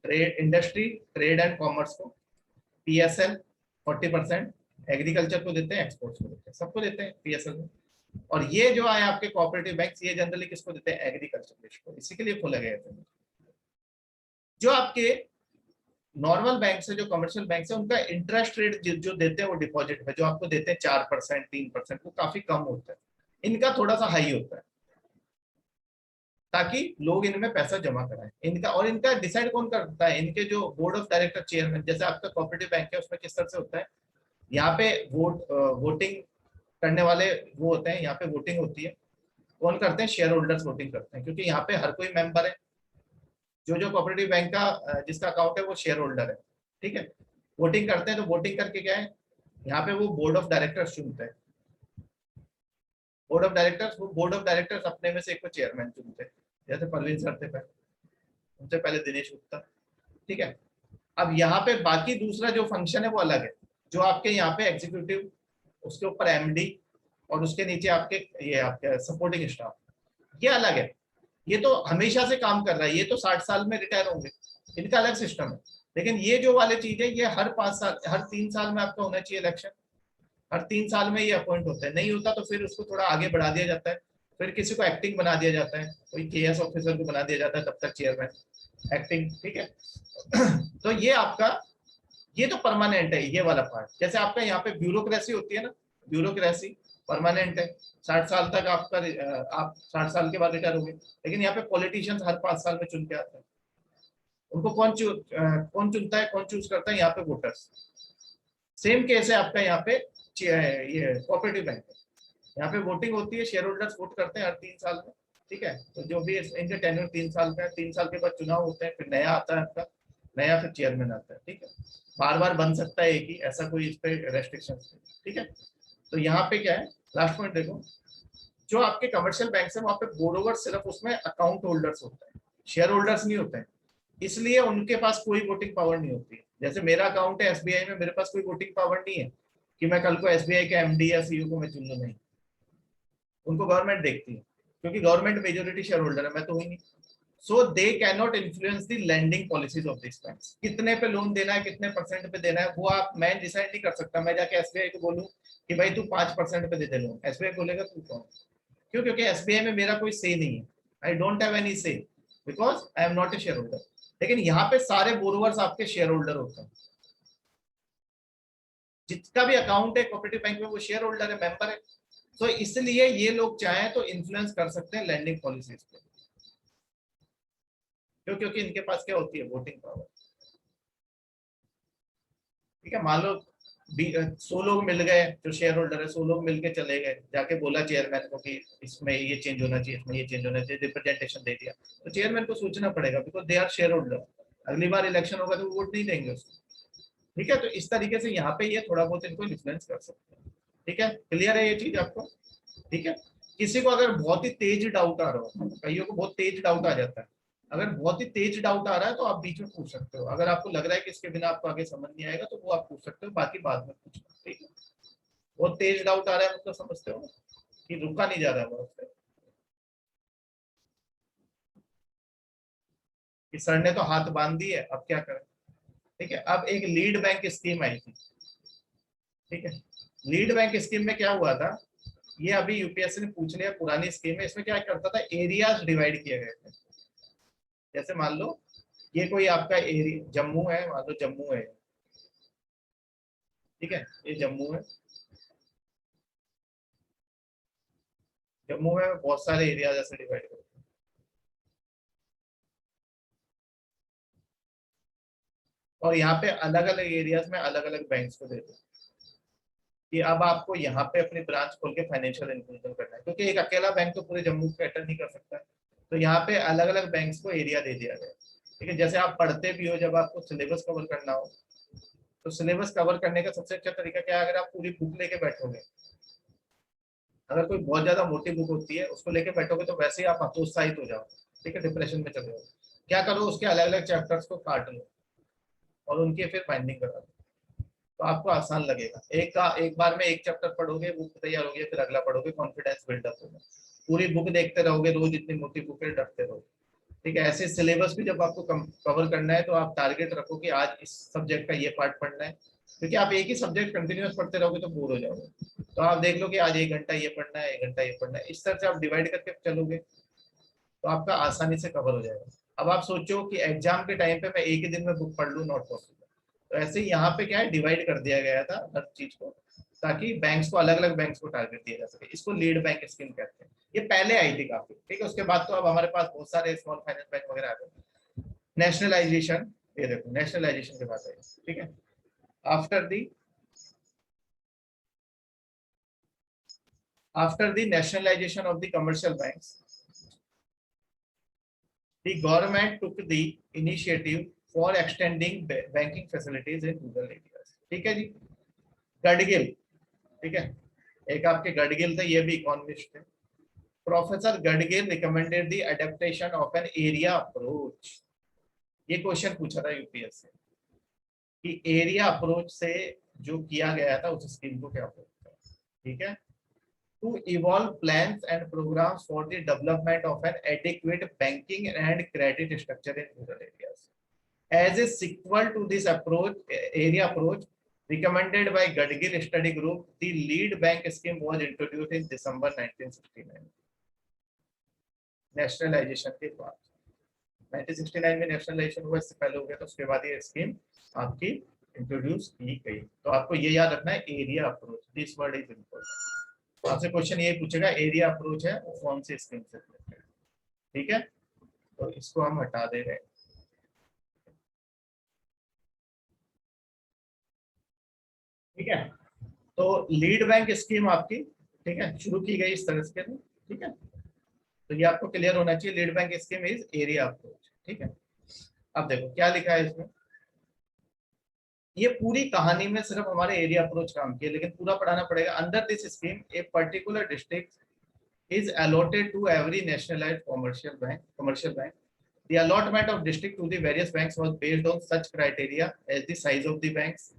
इंडस्ट्री ट्रेड एंड कॉमर्स को, PSL 40%, एग्रीकल्चर को देते हैं, एक्सपोर्ट्स को देते हैं, सबको देते हैं PSL में। और ये जो आए आपके कोऑपरेटिव बैंक्स, ये जनरली किसको देते हैं, एग्रीकल्चर को, इसी के लिए खोला गया था। जो आपके नॉर्मल बैंक से, जो कमर्शियल बैंक है, उनका इंटरेस्ट रेट जो देते हैं वो डिपॉजिट में जो आपको देते हैं 4% 3%, वो काफी कम होता है। इनका थोड़ा सा हाई होता है, ताकि लोग इनमें पैसा जमा कराएं। इनका और इनका डिसाइड कौन करता है, इनके जो बोर्ड ऑफ डायरेक्टर चेयरमैन, जैसे आपका कोऑपरेटिव बैंक है उसमें किस तरह से होता है, यहाँ पे वोटिंग करने वाले वो होते हैं, यहाँ पे वोटिंग होती है। कौन करते हैं, शेयर होल्डर्स वोटिंग करते हैं, क्योंकि यहाँ पे हर कोई मेंबर है। जो जो कोऑपरेटिव बैंक का जिसका अकाउंट है वो शेयर होल्डर है। ठीक है, वोटिंग करते हैं, तो वोटिंग करके क्या है, यहाँ पे वो बोर्ड ऑफ डायरेक्टर्स चुनते हैं। बोर्ड ऑफ डायरेक्टर्स अपने में से एक को चेयरमैन चुनते हैं, जैसे परवीन सर थे पहले, उनसे पहले दिनेश गुप्ता। ठीक है, अब यहाँ पे बाकी दूसरा जो फंक्शन है वो अलग है। जो आपके यहाँ पे एग्जीक्यूटिव, उसके ऊपर MD, और उसके नीचे आपके ये आपके सपोर्टिंग स्टाफ, ये अलग है। ये तो हमेशा से काम कर रहा है, ये तो 60 साल में रिटायर होंगे, इनका अलग सिस्टम है। लेकिन ये जो वाले चीज है, ये हर 5 साल, हर 3 साल में आपका होना चाहिए इलेक्शन। हर 3 साल में ये अपॉइंट होता है, नहीं होता तो फिर उसको थोड़ा आगे बढ़ा दिया जाता है। फिर किसी को एक्टिंग बना दिया जाता है, कोई KS ऑफिसर को बना दिया जाता है, तब तक चेयरमैन एक्टिंग। ठीक है। तो ये आपका, ये तो परमानेंट है ये वाला पार्ट। जैसे आपका यहाँ पे ब्यूरोक्रेसी होती है ना, ब्यूरोक्रेसी परमानेंट है, 60 साल तक आपका, आप 60 साल के बाद रिटायर होंगे। लेकिन यहाँ पे पॉलिटिशियंस हर 5 साल में चुन के आते हैं। उनको कौन चुनता है, कौन चूज करता है, यहाँ पे वोटर्स। सेम केस है आपका यहाँ पे, ये कोऑपरेटिव बैंक है, यहाँ पे वोटिंग होती है, शेयर होल्डर्स वोट करते हैं हर 3 साल में। ठीक है, तो जो भी इनके टेन्योर 3 साल का है, 3 साल के बाद चुनाव होते हैं, फिर नया आता है आपका, नया फिर चेयरमैन आता है। ठीक है, बार बार बन सकता है एक ही, ऐसा कोई इस पे रेस्ट्रिक्शन। ठीक है, तो यहाँ पे क्या है, लास्ट पॉइंट देखो, जो आपके कमर्शियल बैंक है वहाँ पे बोरोवर सिर्फ उसमें अकाउंट होल्डर्स होते हैं, शेयर होल्डर्स नहीं होते हैं, इसलिए उनके पास कोई वोटिंग पावर नहीं होती है। जैसे मेरा अकाउंट है SBI में, मेरे पास कोई वोटिंग पावर नहीं है कि मैं कल को SBI के MD या CEO को मैं चुन लूं, नहीं। उनको गवर्नमेंट देखती है, क्योंकि गवर्नमेंट मेजोरिटी शेयर होल्डर है, मैं तो हुई नहीं। So they can not influence the lending policies of this banks. कितने पे लोन देना है, कितने परसेंट पे देना है, वो आप मैं डिसाइड नहीं कर सकता। मैं जाके SBI को बोलूं कि भाई तू 5% पे दे दे लोन, SBI बोलेगा तू कौन? क्यों? क्योंकि SBI में मेरा कोई से नहीं है, आई डोंट हैव एनी से, because I am not a share holder. लेकिन यहाँ पे सारे बोरोवर्स आपके शेयर होल्डर होते हैं। जिसका भी अकाउंट है कोऑपरेटिव बैंक में वो शेयर होल्डर है, मेंबर है। तो इसलिए ये लोग चाहें तो इन्फ्लुएंस कर सकते हैं लैंडिंग पॉलिसीज पे, क्योंकि इनके पास क्या होती है, वोटिंग पावर। ठीक है, मान लो 100 लोग मिल गए, जो शेयर होल्डर है 100 लोग मिलके चले गए, जाके बोला चेयरमैन को कि इसमें ये चेंज होना चाहिए, इसमें ये चेंज होना चाहिए, रिप्रेजेंटेशन दे दिया, तो चेयरमैन को सोचना पड़ेगा, because they are share holder. अगली बार इलेक्शन होगा तो वोट नहीं देंगे उसको। ठीक है, तो इस तरीके से यहाँ पे ये थोड़ा बहुत इनको इन्फ्लुएंस कर सकते हैं। ठीक है, क्लियर है ये चीज आपको? ठीक है, किसी को अगर बहुत ही तेज डाउट आ रहा हो, कईयों को बहुत तेज डाउट आ जाता है, अगर बहुत ही तेज डाउट आ रहा है तो आप बीच में पूछ सकते हो। अगर आपको लग रहा है कि इसके बिना आपको आगे समझ नहीं आएगा तो वो आप पूछ सकते हो, बाकी बाद में पूछना। ठीक है, बहुत तेज डाउट आ रहा है मतलब समझते हो कि रुका नहीं जा रहा है बहुत से, कि सर ने तो हाथ बांध दिए, अब क्या करें। ठीक है, अब एक लीड बैंक स्कीम आई थी। ठीक है, लीड बैंक स्कीम में क्या हुआ था, ये अभी यूपीएससी ने पूछ लिया, पुरानी स्कीम है, इसमें क्या करता था, एरियाज डिवाइड किए गए थे। जैसे मान लो ये कोई आपका एरिया जम्मू है, मान लो जम्मू है। ठीक है, ये जम्मू है, जम्मू में बहुत सारे एरिया जैसे डिवाइड करते हैं, और यहाँ पे अलग अलग एरियाज में अलग अलग बैंक्स को देते हैं कि अब आपको यहाँ पे अपनी ब्रांच खोल के फाइनेंशियल इंक्लूजन करना है, क्योंकि एक अकेला बैंक तो पूरे जम्मू को कैटर नहीं कर सकता है। तो यहाँ पे अलग अलग बैंक्स को एरिया दे दिया गया। ठीक है, जैसे आप पढ़ते भी हो, जब आपको सिलेबस कवर करना हो, तो सिलेबस कवर करने का सबसे अच्छा तरीका क्या है, अगर आप पूरी बुक लेके बैठोगे, अगर कोई बहुत ज्यादा मोटी बुक होती है उसको लेके बैठोगे तो वैसे ही आप हतोत्साहित हो जाओ। ठीक है, डिप्रेशन में चले जाओ। क्या करो, उसके अलग अलग चैप्टर्स को काट लो और उनकी फिर बाइंडिंग करा दो, तो आपको आसान लगेगा। एक बार में एक चैप्टर पढ़ोगे, बुक तैयार होगी, फिर अगला पढ़ोगे, कॉन्फिडेंस बिल्डअप होगा। पूरी बुक देखते रहोगे रोज, इतनी मोटी बुक है, डरते रहोगे। ठीक है, ऐसे सिलेबस भी जब आपको कवर करना है तो आप टारगेट रखो कि आज इस सब्जेक्ट का ये पार्ट पढ़ना है, क्योंकि आप एक ही सब्जेक्ट कंटिन्यूस पढ़ते रहोगे तो बोर हो जाओगे। तो आप देख लो कि आज 1 घंटा ये पढ़ना है, 1 घंटा ये पढ़ना है, इस तरह से आप डिवाइड करके चलोगे तो आपका आसानी से कवर हो जाएगा। अब आप सोचो कि एग्जाम के टाइम पे मैं एक ही दिन में बुक पढ़ लूँ, नॉट पॉसिबल। तो ऐसे ही यहाँ पे क्या है, डिवाइड कर दिया गया था हर चीज को, ताकि बैंक्स को अलग अलग बैंक्स को टारगेट दिया जा सके। इसको लीड बैंक स्कीम कहते हैं। ये पहले आई थी काफी। ठीक है, उसके बाद तो अब हमारे पास बहुत सारे स्मॉल फाइनेंस बैंक वगैरह आ गए। नेशनलाइजेशन, ये देखो नेशनलाइजेशन के बाद आई। ठीक है, after the after the nationalization of the commercial banks, the government took the initiative for extending banking facilities in rural areas. ठीक है जी, गडगिल। ठीक है, एक आपके गडगिल थे, ये भी इकोनॉमिस्ट थे। Professor Gadgil recommended the adaptation of an area approach. ये क्वेश्चन पूछा था यूपीएससी कि एरिया अप्रोच से जो किया गया था उस स्कीम को क्या बोलते हैं। ठीक है, to evolve plans and programs for the development of an adequate banking and credit structure in rural areas. As a sequel to this approach, area approach recommended by Gadgil Study Group, the lead bank scheme was introduced in December 1969. Nationalisation के बाद 1969 में nationalisation हुआ, इससे पहले हो गया, तो उसके बाद ये स्कीम आपकी इंट्रोड्यूस की गई। तो आपको ये याद रखना है, area approach, this word is important. आपसे क्वेश्चन ये पूछेगा एरिया अप्रोच है वो कौन से स्कीम से रिलेटेड। ठीक है, तो इसको हम हटा दे रहे हैं। ठीक है, तो लीड बैंक स्कीम आपकी, ठीक है, शुरू की गई इस तरह से। ठीक है, तो ये आपको क्लियर होना चाहिए, lead bank scheme is area approach. ठीक है, अब देखो क्या लिखा है इसमें। ये पूरी कहानी में सिर्फ हमारे एरिया अप्रोच काम किया, लेकिन पूरा पढ़ाना पड़ेगा। Under this scheme a particular district is allotted to every nationalized commercial bank. The allotment of district to the various banks was based on such criteria as the size of the banks,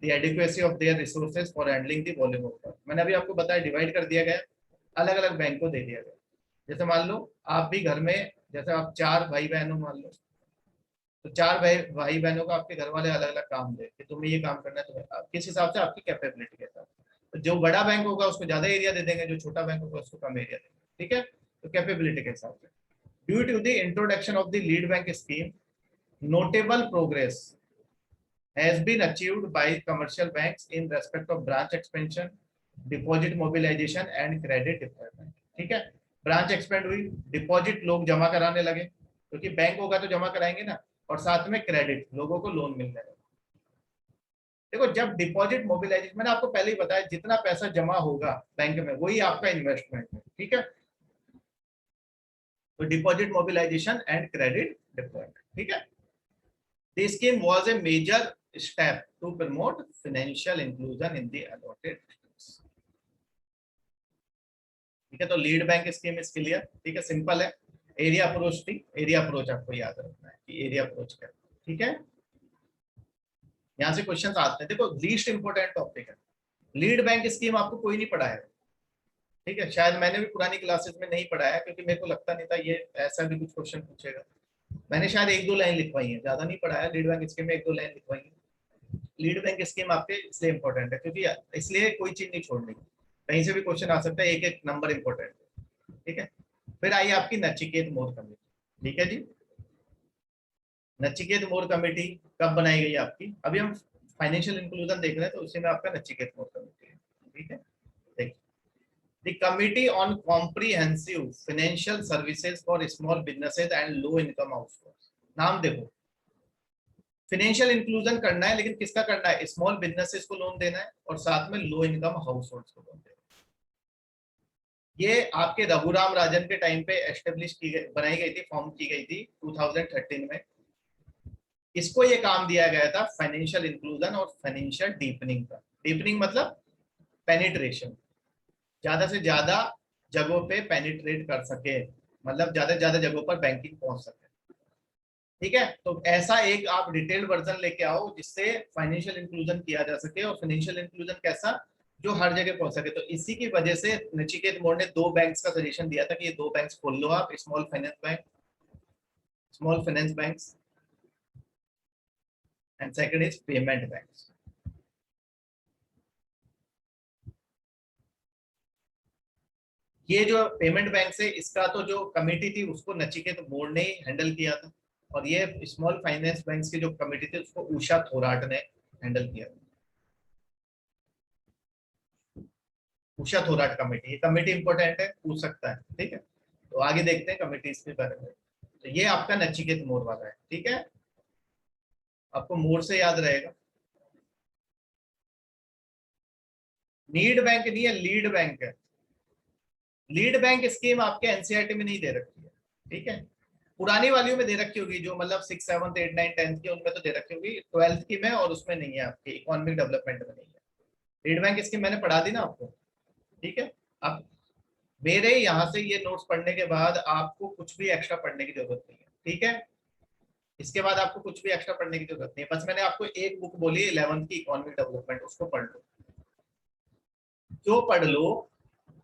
the adequacy of their resources for handling the volume of work. मैंने अभी आपको बताया, divide कर दिया गया, अलग अलग bank को दे दिया गया। जैसे मान लो आप भी घर में, जैसे आप 4 भाई बहन हो मान लो, तो 4 भाई बहनों को आपके घर वाले अलग अलग काम दे कि तुम्हें ये काम करना है, तुम्हें किस हिसाब से आपकी कैपेबिलिटी के साथ। तो जो बड़ा बैंक होगा उसको ज्यादा एरिया दे देंगे, जो छोटा बैंक होगा उसको कम एरिया देंगे। ठीक है, तो कैपेबिलिटी के हिसाब से। Due to the introduction of the lead bank scheme, notable progress has been achieved by commercial banks in respect of branch expansion, deposit mobilisation and credit deployment. ठीक है, ब्रांच एक्सपेंड हुई, डिपॉजिट लोग जमा कराने लगे क्योंकि बैंक होगा तो जमा कराएंगे ना, और साथ में क्रेडिट, लोगों को लोन मिलने लगे। देखो जब डिपॉजिट मोबिलाइजेशन, मैंने आपको पहले ही बताया जितना पैसा जमा होगा बैंक में वही आपका इन्वेस्टमेंट है। ठीक है, तो deposit mobilisation and credit deployment. ठीक है, this scheme was a major step to promote financial inclusion in the allotted. ठीक है, तो लीड बैंक स्कीम इसके लिए, ठीक है, सिंपल है। एरिया अप्रोच थी, एरिया अप्रोच आपको याद रखना है कि एरिया अप्रोच क्या है। ठीक है, यहाँ से क्वेश्चंस आते हैं। देखो लीस्ट इंपोर्टेंट टॉपिक है, लीड बैंक स्कीम आपको कोई नहीं पढ़ाया। ठीक है, शायद मैंने भी पुरानी क्लासेस में नहीं पढ़ाया क्योंकि मेरे को लगता नहीं था ये ऐसा भी कुछ क्वेश्चन पूछेगा। मैंने शायद एक दो लाइन लिखवाई है, ज्यादा नहीं पढ़ाया। लीड बैंक स्कीम में एक दो लाइन लिखवाई है। लीड बैंक स्कीम आपके इसलिए इंपॉर्टेंट है क्योंकि इसलिए कोई चीज नहीं छोड़नी, कहीं से भी क्वेश्चन आ सकता है, एक एक नंबर इंपॉर्टेंट है। ठीक है, फिर आई आपकी नचिकेत मोर कमेटी। ठीक है जी, नचिकेत मोर कमेटी कब बनाई गई आपकी? अभी हम फाइनेंशियल इंक्लूजन देख रहे हैं तो उसी में आपका नचिकेत मोर कमेटी है। ठीक है, देखिए the committee on comprehensive financial services for small businesses and low income households. नाम देखो, फाइनेंशियल इंक्लूजन करना है, लेकिन किसका करना है? स्मॉल बिजनेसेस को लोन देना है और साथ में लो इनकम हाउसहोल्ड्स को लोन देना है। ये आपके रघुराम राजन के टाइम पे एस्टेब्लिश की गई, बनाई गई थी, फॉर्म की गई थी 2013 में। इसको ये काम दिया गया था फाइनेंशियल इंक्लूजन और फाइनेंशियल डीपनिंग का। डीपनिंग मतलब पेनिट्रेशन, ज्यादा से ज्यादा जगहों पे पेनिट्रेट कर सके, मतलब ज्यादा से ज्यादा जगहों पर बैंकिंग पहुंच सके। ठीक है, तो ऐसा एक आप डिटेल वर्जन लेके आओ जिससे फाइनेंशियल इंक्लूजन किया जा सके। और फाइनेंशियल इंक्लूजन कैसा? जो हर जगह पहुंच सके। तो इसी की वजह से नचिकेत मोर ने दो बैंक्स का सजेशन दिया था कि ये दो बैंक्स खोल लो आप, small finance bank, small finance banks, and second is payment banks. ये जो पेमेंट बैंक है इसका तो जो कमेटी थी उसको नचिकेत मोर ने हैंडल किया था, और ये स्मॉल फाइनेंस बैंक्स की जो कमेटी थी उसको उषा थोराट ने हैंडल किया था। उषा थोराट कमेटी, ये कमेटी इंपॉर्टेंट है, पूछ सकता है। ठीक है, तो आगे देखते हैं कमेटी के बारे में। तो ये आपका नचिकेत मोर वाला है। ठीक है, आपको मोर से याद रहेगा। नीड बैंक नहीं है, लीड बैंक है। लीड बैंक स्कीम आपके एनसीईआरटी में नहीं दे रखी है। ठीक है, पुरानी वालियों में दे रखी होगी, जो मतलब 6, 7, 8, 9, 10 की, उनमें तो दे रखी होगी। 12th की में और उसमें नहीं है, आपकी इकोनॉमिक डेवलपमेंट में नहीं है। लीड बैंक स्कीम मैंने पढ़ा दी ना आपको। ठीक है, अब मेरे यहाँ से ये नोट्स पढ़ने के बाद आपको कुछ भी एक्स्ट्रा पढ़ने की जरूरत नहीं है। ठीक है, इसके बाद आपको कुछ भी एक्स्ट्रा पढ़ने की जरूरत नहीं है। बस मैंने आपको एक बुक बोली 11th की इकोनॉमिक डेवलपमेंट, उसको पढ़ लो। क्यों पढ़ लो?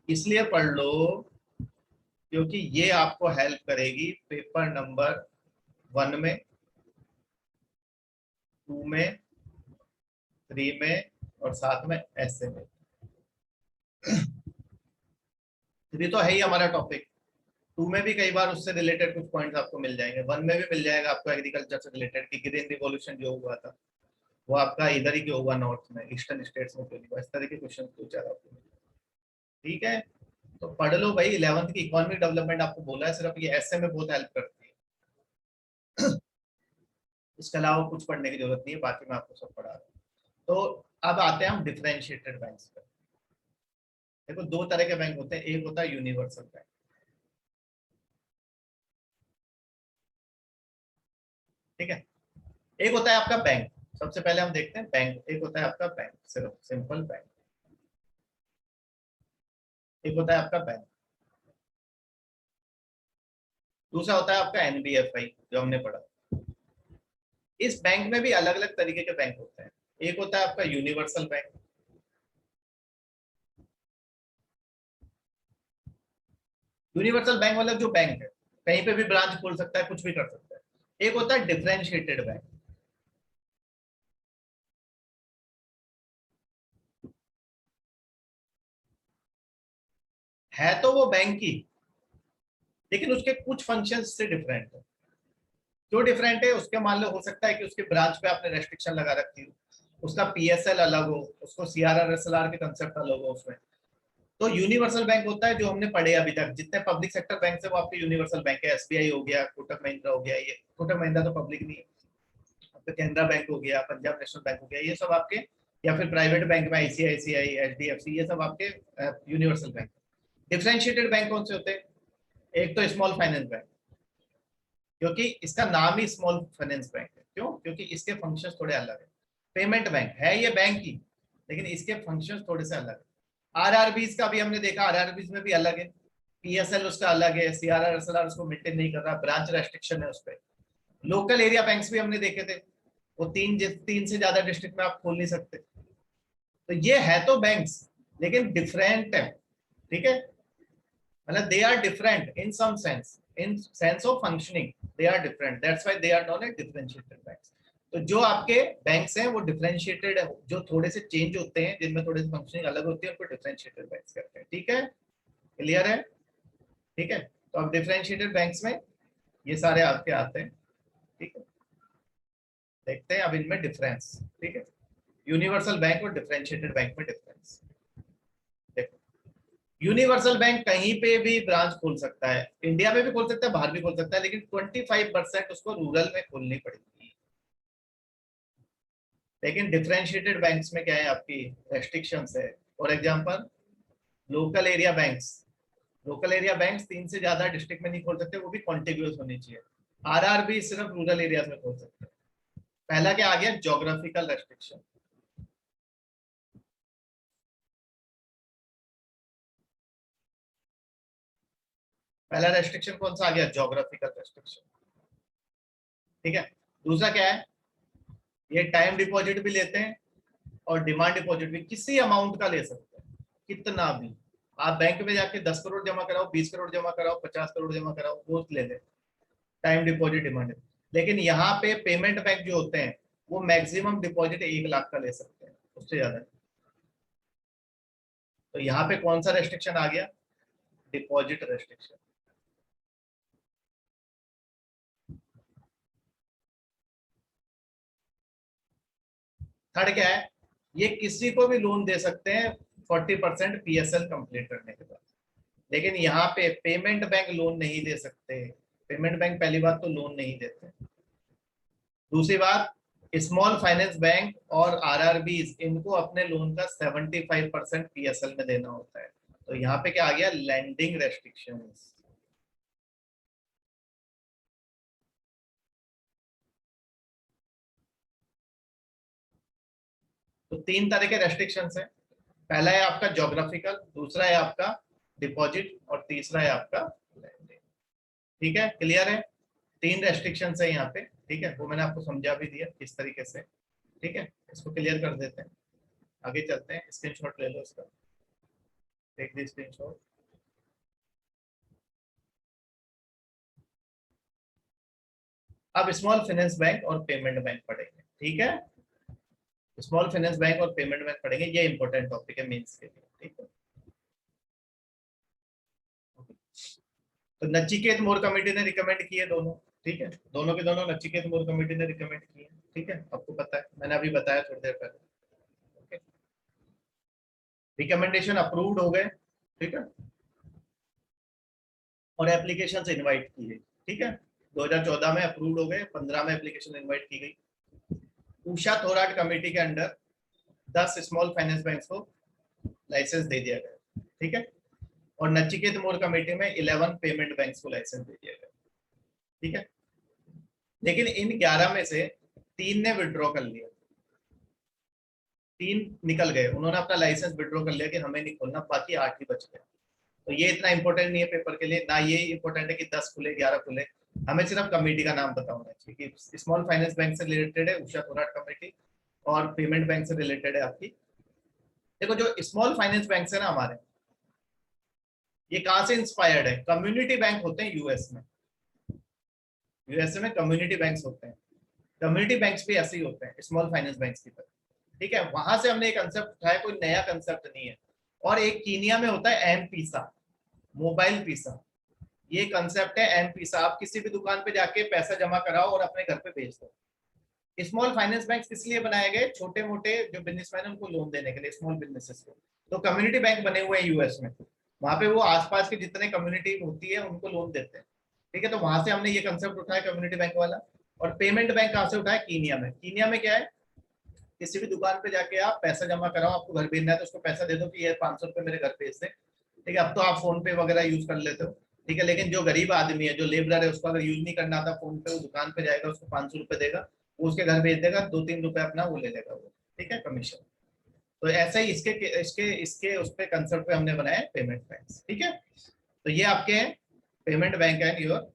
इसलिए पढ़ लो क्योंकि ये आपको हेल्प करेगी पेपर नंबर 1 में, 2 में, 3 में, और साथ में ऐसे में। 3 तो है ही हमारा टॉपिक, 2 में भी कई बार उससे रिलेटेड कुछ पॉइंट्स आपको मिल जाएंगे, 1 में भी मिल जाएगा आपको एग्रीकल्चर से रिलेटेड कि ग्रीन रिवॉल्यूशन जो हुआ था वो आपका इधर ही क्यों हुआ, नॉर्थ में, ईस्टर्न स्टेट्स में क्यों नहीं हुआ, इस तरह के क्वेश्चन पूछा था आपको। ठीक है, तो पढ़ लो भाई। 11th की इकोनॉमिक डेवलपमेंट आपको बोला है सिर्फ, ये ऐसे में बहुत हेल्प करती है। इसके अलावा कुछ पढ़ने की जरूरत नहीं है, बाकी मैं आपको सब पढ़ा रहा हूँ। तो अब आते हैं हम डिफरेंशिएटेड बैंक्स पर। देखो दो तरह के बैंक होते हैं, एक होता है यूनिवर्सल बैंक। ठीक है, एक होता है आपका बैंक। सबसे पहले हम देखते हैं बैंक। एक होता है आपका बैंक, सिर्फ सिंपल बैंक। एक होता है आपका बैंक, दूसरा होता है आपका एनबीएफआई जो हमने पढ़ा। इस बैंक में भी अलग अलग तरीके के बैंक होते हैं। एक होता है आपका यूनिवर्सल बैंक। यूनिवर्सल बैंक मतलब जो बैंक है कहीं पे भी ब्रांच खोल सकता है, कुछ भी कर सकता है। एक होता है डिफरेंशिएटेड बैंक। है तो वो बैंक ही, लेकिन उसके कुछ फंक्शंस से डिफरेंट है। क्यों डिफरेंट है? उसके मान लो हो सकता है कि उसके ब्रांच पे आपने रेस्ट्रिक्शन लगा रखी हो, उसका पीएसएल अलग हो, उसको सीआरआर एसएलआर के कंसेप्ट अलग हो उसमें। तो यूनिवर्सल बैंक होता है जो हमने पढ़े अभी तक, जितने पब्लिक सेक्टर बैंक है वो आपके यूनिवर्सल बैंक है। एसबीआई हो गया, कोटक महिंद्रा हो गया, ये कोटक महिंद्रा तो पब्लिक नहीं है, आपका कैनरा बैंक हो गया, पंजाब नेशनल बैंक हो गया, ये सब आपके, या फिर प्राइवेट बैंक में आईसीआईसीआई, एचडीएफसी, ये सब आपके यूनिवर्सल बैंक। डिफरेंशिएटेड बैंक कौन से होते हैं? एक तो स्मॉल फाइनेंस बैंक, क्योंकि इसका नाम ही स्मॉल फाइनेंस बैंक है। क्यों? क्योंकि इसके फंक्शंस थोड़े अलग है। पेमेंट बैंक है ये बैंक ही, लेकिन इसके फंक्शंस थोड़े से अलग है। आरआरबीज का भी हमने देखा, आरआरबीज में भी अलग है, पीएसएल उसका अलग है, सीआरआर एसएलआर उसको मेंटेन नहीं कर रहा, ब्रांच रेस्ट्रिक्शन है उस पर। लोकल एरिया बैंक्स भी हमने देखे थे, वो तीन से ज्यादा डिस्ट्रिक्ट में आप खोल नहीं सकते। तो ये है तो बैंक्स, लेकिन डिफरेंट है, ठीक है? मतलब they are different in some sense, in sense of functioning they are different, that's why they are known as differentiated banks. तो जो आपके बैंक्स हैं वो डिफरेंशिएटेड है, जो थोड़े से चेंज होते हैं, जिनमें थोड़े से फंक्शनिंग अलग होती है, उनको डिफरेंशिएटेड बैंक्स कहते हैं। ठीक है, क्लियर है? ठीक है, तो अब डिफरेंशिएटेड बैंक्स में ये सारे आपके आते हैं। ठीक है, देखते हैं अब इनमें डिफरेंस। ठीक है, यूनिवर्सल बैंक और डिफरेंशिएटेड बैंक में डिफरेंस देखो। यूनिवर्सल बैंक कहीं पे भी ब्रांच खोल सकता है, इंडिया में भी खोल सकता है, बाहर भी खोल सकता है, लेकिन 25% उसको रूरल में खोलनी पड़ेगी। लेकिन डिफरेंशिएटेड बैंक्स में क्या है, आपकी रेस्ट्रिक्शंस है। For example local area banks, local area banks 3 से ज्यादा डिस्ट्रिक्ट में नहीं खोल सकते, वो भी कॉन्टिग्यूअस होनी चाहिए। आरआरबी सिर्फ रूरल एरियाज में खोल सकते हैं। पहला क्या आ गया? Geographical restriction. पहला रेस्ट्रिक्शन कौन सा आ गया? Geographical restriction. ठीक है, दूसरा क्या है? ये टाइम डिपॉजिट भी लेते हैं और डिमांड डिपॉजिट भी, किसी अमाउंट का ले सकते हैं, कितना भी। आप बैंक में जाके 10 करोड़ जमा कराओ, 20 करोड़ जमा कराओ, 50 करोड़ जमा कराओ, वो ले ले, टाइम डिपॉजिट डिमांड। लेकिन यहाँ पे पेमेंट बैंक जो होते हैं वो मैक्सिमम डिपॉजिट 1 लाख का ले सकते हैं, उससे ज्यादा नहीं। तो यहाँ पे कौन सा रेस्ट्रिक्शन आ गया? Deposit restriction. थर्ड क्या है? ये किसी को भी लोन दे सकते हैं 40% पीएसएल कंप्लीट करने के बाद। लेकिन यहाँ पे पेमेंट बैंक लोन नहीं दे सकते। पेमेंट बैंक पहली बात तो लोन नहीं देते। दूसरी बात, स्मॉल फाइनेंस बैंक और आरआरबी, इनको अपने लोन का 75% पीएसएल में देना होता है। तो यहाँ पे क्या आ गया? Lending restrictions. तो 3 तरह के रेस्ट्रिक्शंस है। पहला है आपका ज्योग्राफिकल, दूसरा है आपका डिपॉजिट, और तीसरा है आपका लैंडिंग। ठीक है, क्लियर है? 3 रेस्ट्रिक्शंस है यहाँ पे। ठीक है, वो मैंने आपको समझा भी दिया किस तरीके से। ठीक है, इसको क्लियर कर देते हैं, आगे चलते हैं। स्क्रीनशॉट ले लो इसका, टेक दी स्क्रीनशॉट। अब स्मॉल फाइनेंस बैंक और पेमेंट बैंक पढ़ेंगे। ठीक है, स्मॉल फाइनेंस बैंक और पेमेंट बैंक पढ़ेंगे, ये इंपॉर्टेंट टॉपिक है मेंस के लिए। ठीक है, तो नचिकेत मोर कमेटी ने रिकमेंड किए दोनों। ठीक है, दोनों के दोनों नचिकेत मोर कमेटी ने रिकमेंड किए। ठीक है, आपको पता है, मैंने अभी बताया थोड़ी देर पहले। ओके, रिकमेंडेशन अप्रूव्ड हो गए। ठीक है, और एप्लीकेशन से इनवाइट की गई। ठीक है, 2014 में अप्रूव्ड हो गए, 15 में एप्लीकेशन इनवाइट की गई। उषा थोराट कमेटी के अंडर 10 स्मॉल फाइनेंस बैंक को लाइसेंस दे दिया गया। ठीक है, और नचिकेत मोर कमेटी में 11 पेमेंट बैंक को लाइसेंस दे दिया गया। ठीक है, लेकिन इन 11 में से 3 ने विड्रॉ कर लिया, 3 निकल गए, उन्होंने अपना लाइसेंस विड्रॉ कर लिया कि हमें नहीं खोलना, बाकी 8 ही बच गए। तो ये इतना इंपॉर्टेंट नहीं है पेपर के लिए, ना ये इंपॉर्टेंट है कि 10 खुले 11 खुले, हमें सिर्फ कमेटी का नाम पता होना चाहिए कि स्मॉल फाइनेंस बैंक से रिलेटेड है उषा थोराट कमेटी, और पेमेंट बैंक से रिलेटेड है आपकी। देखो, जो स्मॉल फाइनेंस बैंक है ना हमारे, ये कहाँ से इंस्पायर्ड है? कम्युनिटी बैंक होते हैं यूएस में। यूएसए में कम्युनिटी बैंक्स होते हैं, कम्युनिटी बैंक्स भी ऐसे ही होते हैं स्मॉल फाइनेंस बैंक्स की तरह। ठीक है, वहां से हमने एक कंसेप्ट उठाया, कोई नया कंसेप्ट नहीं है। और एक कीनिया में होता है एम पीसा, मोबाइल पीसा। ये कंसेप्ट है एम-पीसा। आप किसी भी दुकान पे जाके पैसा जमा कराओ और अपने घर पे भेज दो। स्मॉल फाइनेंस बैंक किस लिए बनाए गए? छोटे मोटे जो बिजनेसमैन है उनको लोन देने के लिए, स्मॉल बिजनेसेस को। तो कम्युनिटी बैंक बने हुए हैं यूएस में, वहां पे वो आसपास के जितने कम्युनिटी होती है उनको लोन देते हैं। ठीक है, तो वहां से हमने ये कंसेप्ट उठाया कम्युनिटी बैंक वाला। और पेमेंट बैंक कहाँ से उठाया? कीनिया में। कीनिया में क्या है, किसी भी दुकान पे जाके आप पैसा जमा कराओ, आपको घर भेजना है तो उसको पैसा दे दो कि ये 500 रुपये मेरे घर भेज दे। ठीक है, अब तो आप फोन पे वगैरह यूज कर लेते हो। ठीक है, लेकिन जो गरीब आदमी है, जो लेबरर है, उसको अगर यूज नहीं करना आता फोन पे, वो दुकान पे जाएगा, उसको 500 रुपये देगा, वो उसके घर भेज देगा, 2-3 रुपए अपना वो ले लेगा वो। ठीक है, कमीशन। तो ऐसा ही इसके इसके इसके उस पे कंसेप्ट पे हमने बनाया पेमेंट बैंक। ठीक है, तो ये आपके payment bank and your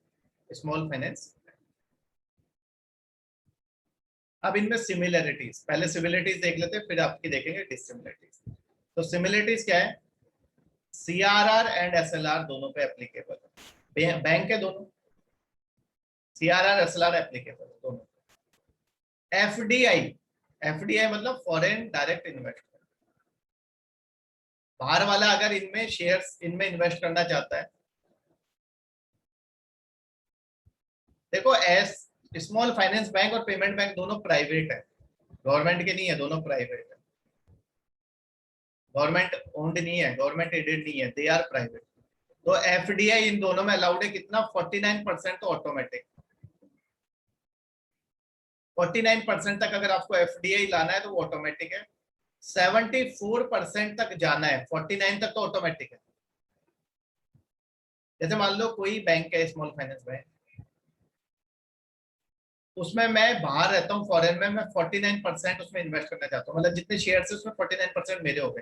small finance. अब इनमें सिमिलरिटीज, पहले सिमिलरिटीज देख लेते हैं, फिर आपकी देखेंगे डिसिमिलरिटीज। तो सिमिलरिटीज क्या है? सीआरआर एंड एसएलआर दोनों पे एप्लीकेबल है, बैंक है दोनों। सीआरआर एसएलआर एप्लीकेबल है दोनों। एफडीआई, एफडीआई मतलब फॉरेन डायरेक्ट इन्वेस्टमेंट। बाहर वाला अगर इनमें शेयर्स इनमें इन्वेस्ट करना चाहता है, देखो एस स्मॉल फाइनेंस बैंक और पेमेंट बैंक दोनों प्राइवेट है, गवर्नमेंट के नहीं है, दोनों प्राइवेट है। गवर्नमेंट ओन्ड नहीं है, गवर्नमेंट एडेड नहीं है, दे आर प्राइवेट। तो एफडीआई इन दोनों में अलाउड है कितना? 49% तो ऑटोमेटिक। 49% तक अगर आपको एफडीआई लाना है तो वो ऑटोमेटिक है। 74% तक जाना है, 49 तक तो ऑटोमेटिक है। जैसे मान लो कोई बैंक है स्मॉल फाइनेंस बैंक, उसमें मैं बाहर रहता हूँ फॉरेन में, मैं 49% उसमें इन्वेस्ट करना चाहता हूँ, मतलब जितने शेयर है उसमें 49% मेरे हो गए।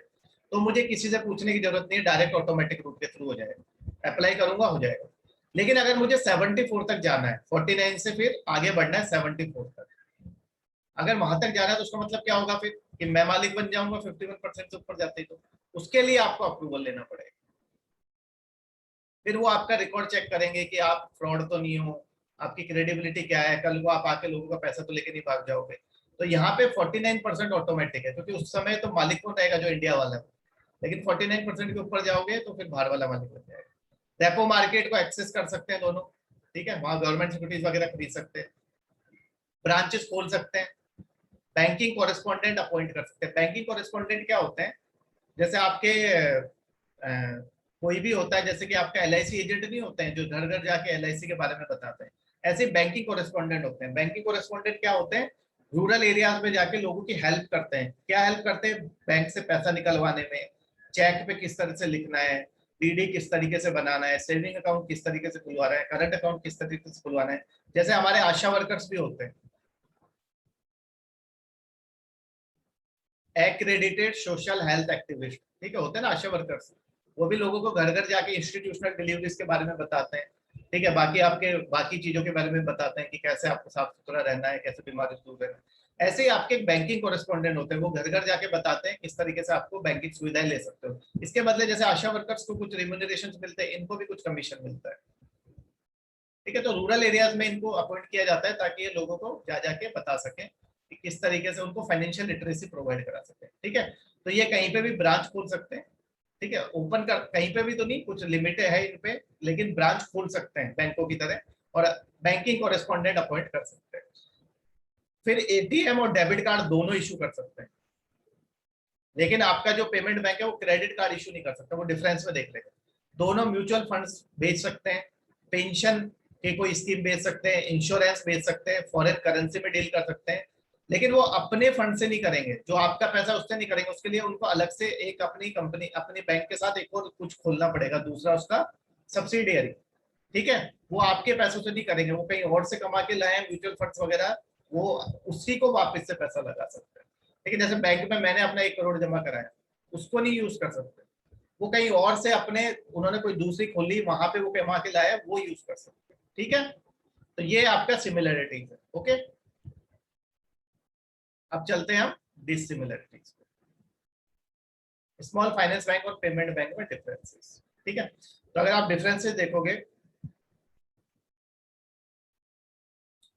तो मुझे किसी से पूछने की जरूरत नहीं है, डायरेक्ट ऑटोमेटिक रूट के थ्रू हो जाएगा, अप्लाई करूंगा हो जाएगा। लेकिन अगर मुझे 74 तक जाना है, 49 से फिर आगे बढ़ना है 74 तक, अगर वहां तक जाना है तो उसका मतलब क्या होगा फिर? कि मैं मालिक बन जाऊंगा 51% से ऊपर जाते ही। तो उसके लिए आपको अप्रूवल लेना पड़ेगा। फिर वो आपका रिकॉर्ड चेक करेंगे कि आप फ्रॉड तो नहीं हो, आपकी क्रेडिबिलिटी क्या है, कल को आप आके लोगों का पैसा तो लेके नहीं भाग जाओगे। तो यहाँ पे 49% ऑटोमेटिक है, क्योंकि उस समय तो मालिक कौन रहेगा? जो इंडिया वाला है। लेकिन 49% के ऊपर जाओगे तो फिर बाहर वाला मालिक बन जाएगा। रेपो मार्केट को एक्सेस कर सकते हैं दोनों। ठीक है, वहां गवर्नमेंट सिक्योरिटीज वगैरह खरीद सकते हैं, ब्रांचेस खोल सकते हैं, बैंकिंग कॉरेस्पॉन्डेंट अपॉइंट कर सकते हैं। बैंकिंग कॉरेस्पॉन्डेंट क्या होते हैं? जैसे आपके कोई भी होता है, जैसे कि आपका एलआईसी एजेंट नहीं होते हैं जो घर घर जाके एलआईसी के बारे में बताते हैं, ऐसे बैंकिंग कॉरेस्पॉन्डेंट होते हैं। बैंकिंग कॉरेस्पॉन्डेंट क्या होते हैं? रूरल एरियाज में जाके लोगों की हेल्प करते हैं। क्या हेल्प करते हैं? बैंक से पैसा निकलवाने में, चेक पे किस तरह से लिखना है, डीडी किस तरीके से बनाना है, सेविंग अकाउंट किस तरीके से खुलवाना है, करंट अकाउंट किस तरीके से खुलवाना है। जैसे हमारे आशा वर्कर्स भी होते हैं, एक्रेडिटेड सोशल हेल्थ एक्टिविस्ट। ठीक है, होते हैं ना आशा वर्कर्स, वो भी लोगों को घर घर जाके इंस्टीट्यूशनल डिलीवरीज के बारे में बताते हैं। ठीक है, बाकी आपके बाकी चीजों के बारे में बताते हैं कि कैसे आपको साफ सुथरा रहना है, कैसे बीमारी से दूर रहना है। ऐसे ही आपके बैंकिंग कोरेस्पोंडेंट होते हैं, वो घर घर जाके बताते हैं किस तरीके से आपको बैंकिंग सुविधाएं ले सकते हो। इसके बदले जैसे आशा वर्कर्स को कुछ रिम्यूनरेशन मिलते हैं, इनको भी कुछ कमीशन मिलता है। ठीक है, तो रूरल एरियाज में इनको अपॉइंट किया जाता है ताकि ये लोगों को जा जाके बता सके कि किस तरीके से उनको फाइनेंशियल लिटरेसी प्रोवाइड करा सके। ठीक है, तो ये कहीं पे भी ब्रांच खोल सकते हैं। ठीक है, ओपन कर कहीं पे भी तो नहीं, कुछ लिमिट है इन पे, लेकिन ब्रांच खोल सकते हैं बैंकों की तरह, और बैंकिंग कॉरेस्पॉन्डेंट अपॉइंट कर सकते हैं। फिर एटीएम और डेबिट कार्ड दोनों इशू कर सकते हैं, लेकिन आपका जो पेमेंट बैंक है वो क्रेडिट कार्ड इशू नहीं कर सकता, वो डिफरेंस में देख लेगा। दोनों म्यूचुअल फंड्स बेच सकते हैं, पेंशन के कोई स्कीम बेच सकते हैं, इंश्योरेंस बेच सकते हैं, फॉरेन करेंसी में डील कर सकते हैं। लेकिन वो अपने फंड से नहीं करेंगे, जो आपका पैसा उससे नहीं करेंगे, उसके लिए उनको अलग से एक अपनी कंपनी अपने बैंक के साथ एक और कुछ खोलना पड़ेगा, दूसरा उसका सब्सिडियरी। ठीक है, वो आपके पैसों से नहीं करेंगे, वो कहीं और से कमा के लाए म्यूचुअल फंड्स वगैरह, वो उसी को वापस से पैसा लगा सकते हैं। लेकिन जैसे बैंक में मैंने अपना 1 करोड़ जमा कराया, उसको नहीं यूज कर सकते, वो कहीं और से अपने उन्होंने कोई दूसरी खोली वहां पे वो कमा के लाया, वो यूज कर सकते हैं। ठीक है, तो ये आपका सिमिलरिटीज है। ओके, अब चलते हैं हम डिसिमिलरिटीज पे, स्मॉल फाइनेंस बैंक और पेमेंट बैंक में डिफरेंसेस। ठीक है, तो अगर आप डिफरेंसेस देखोगे,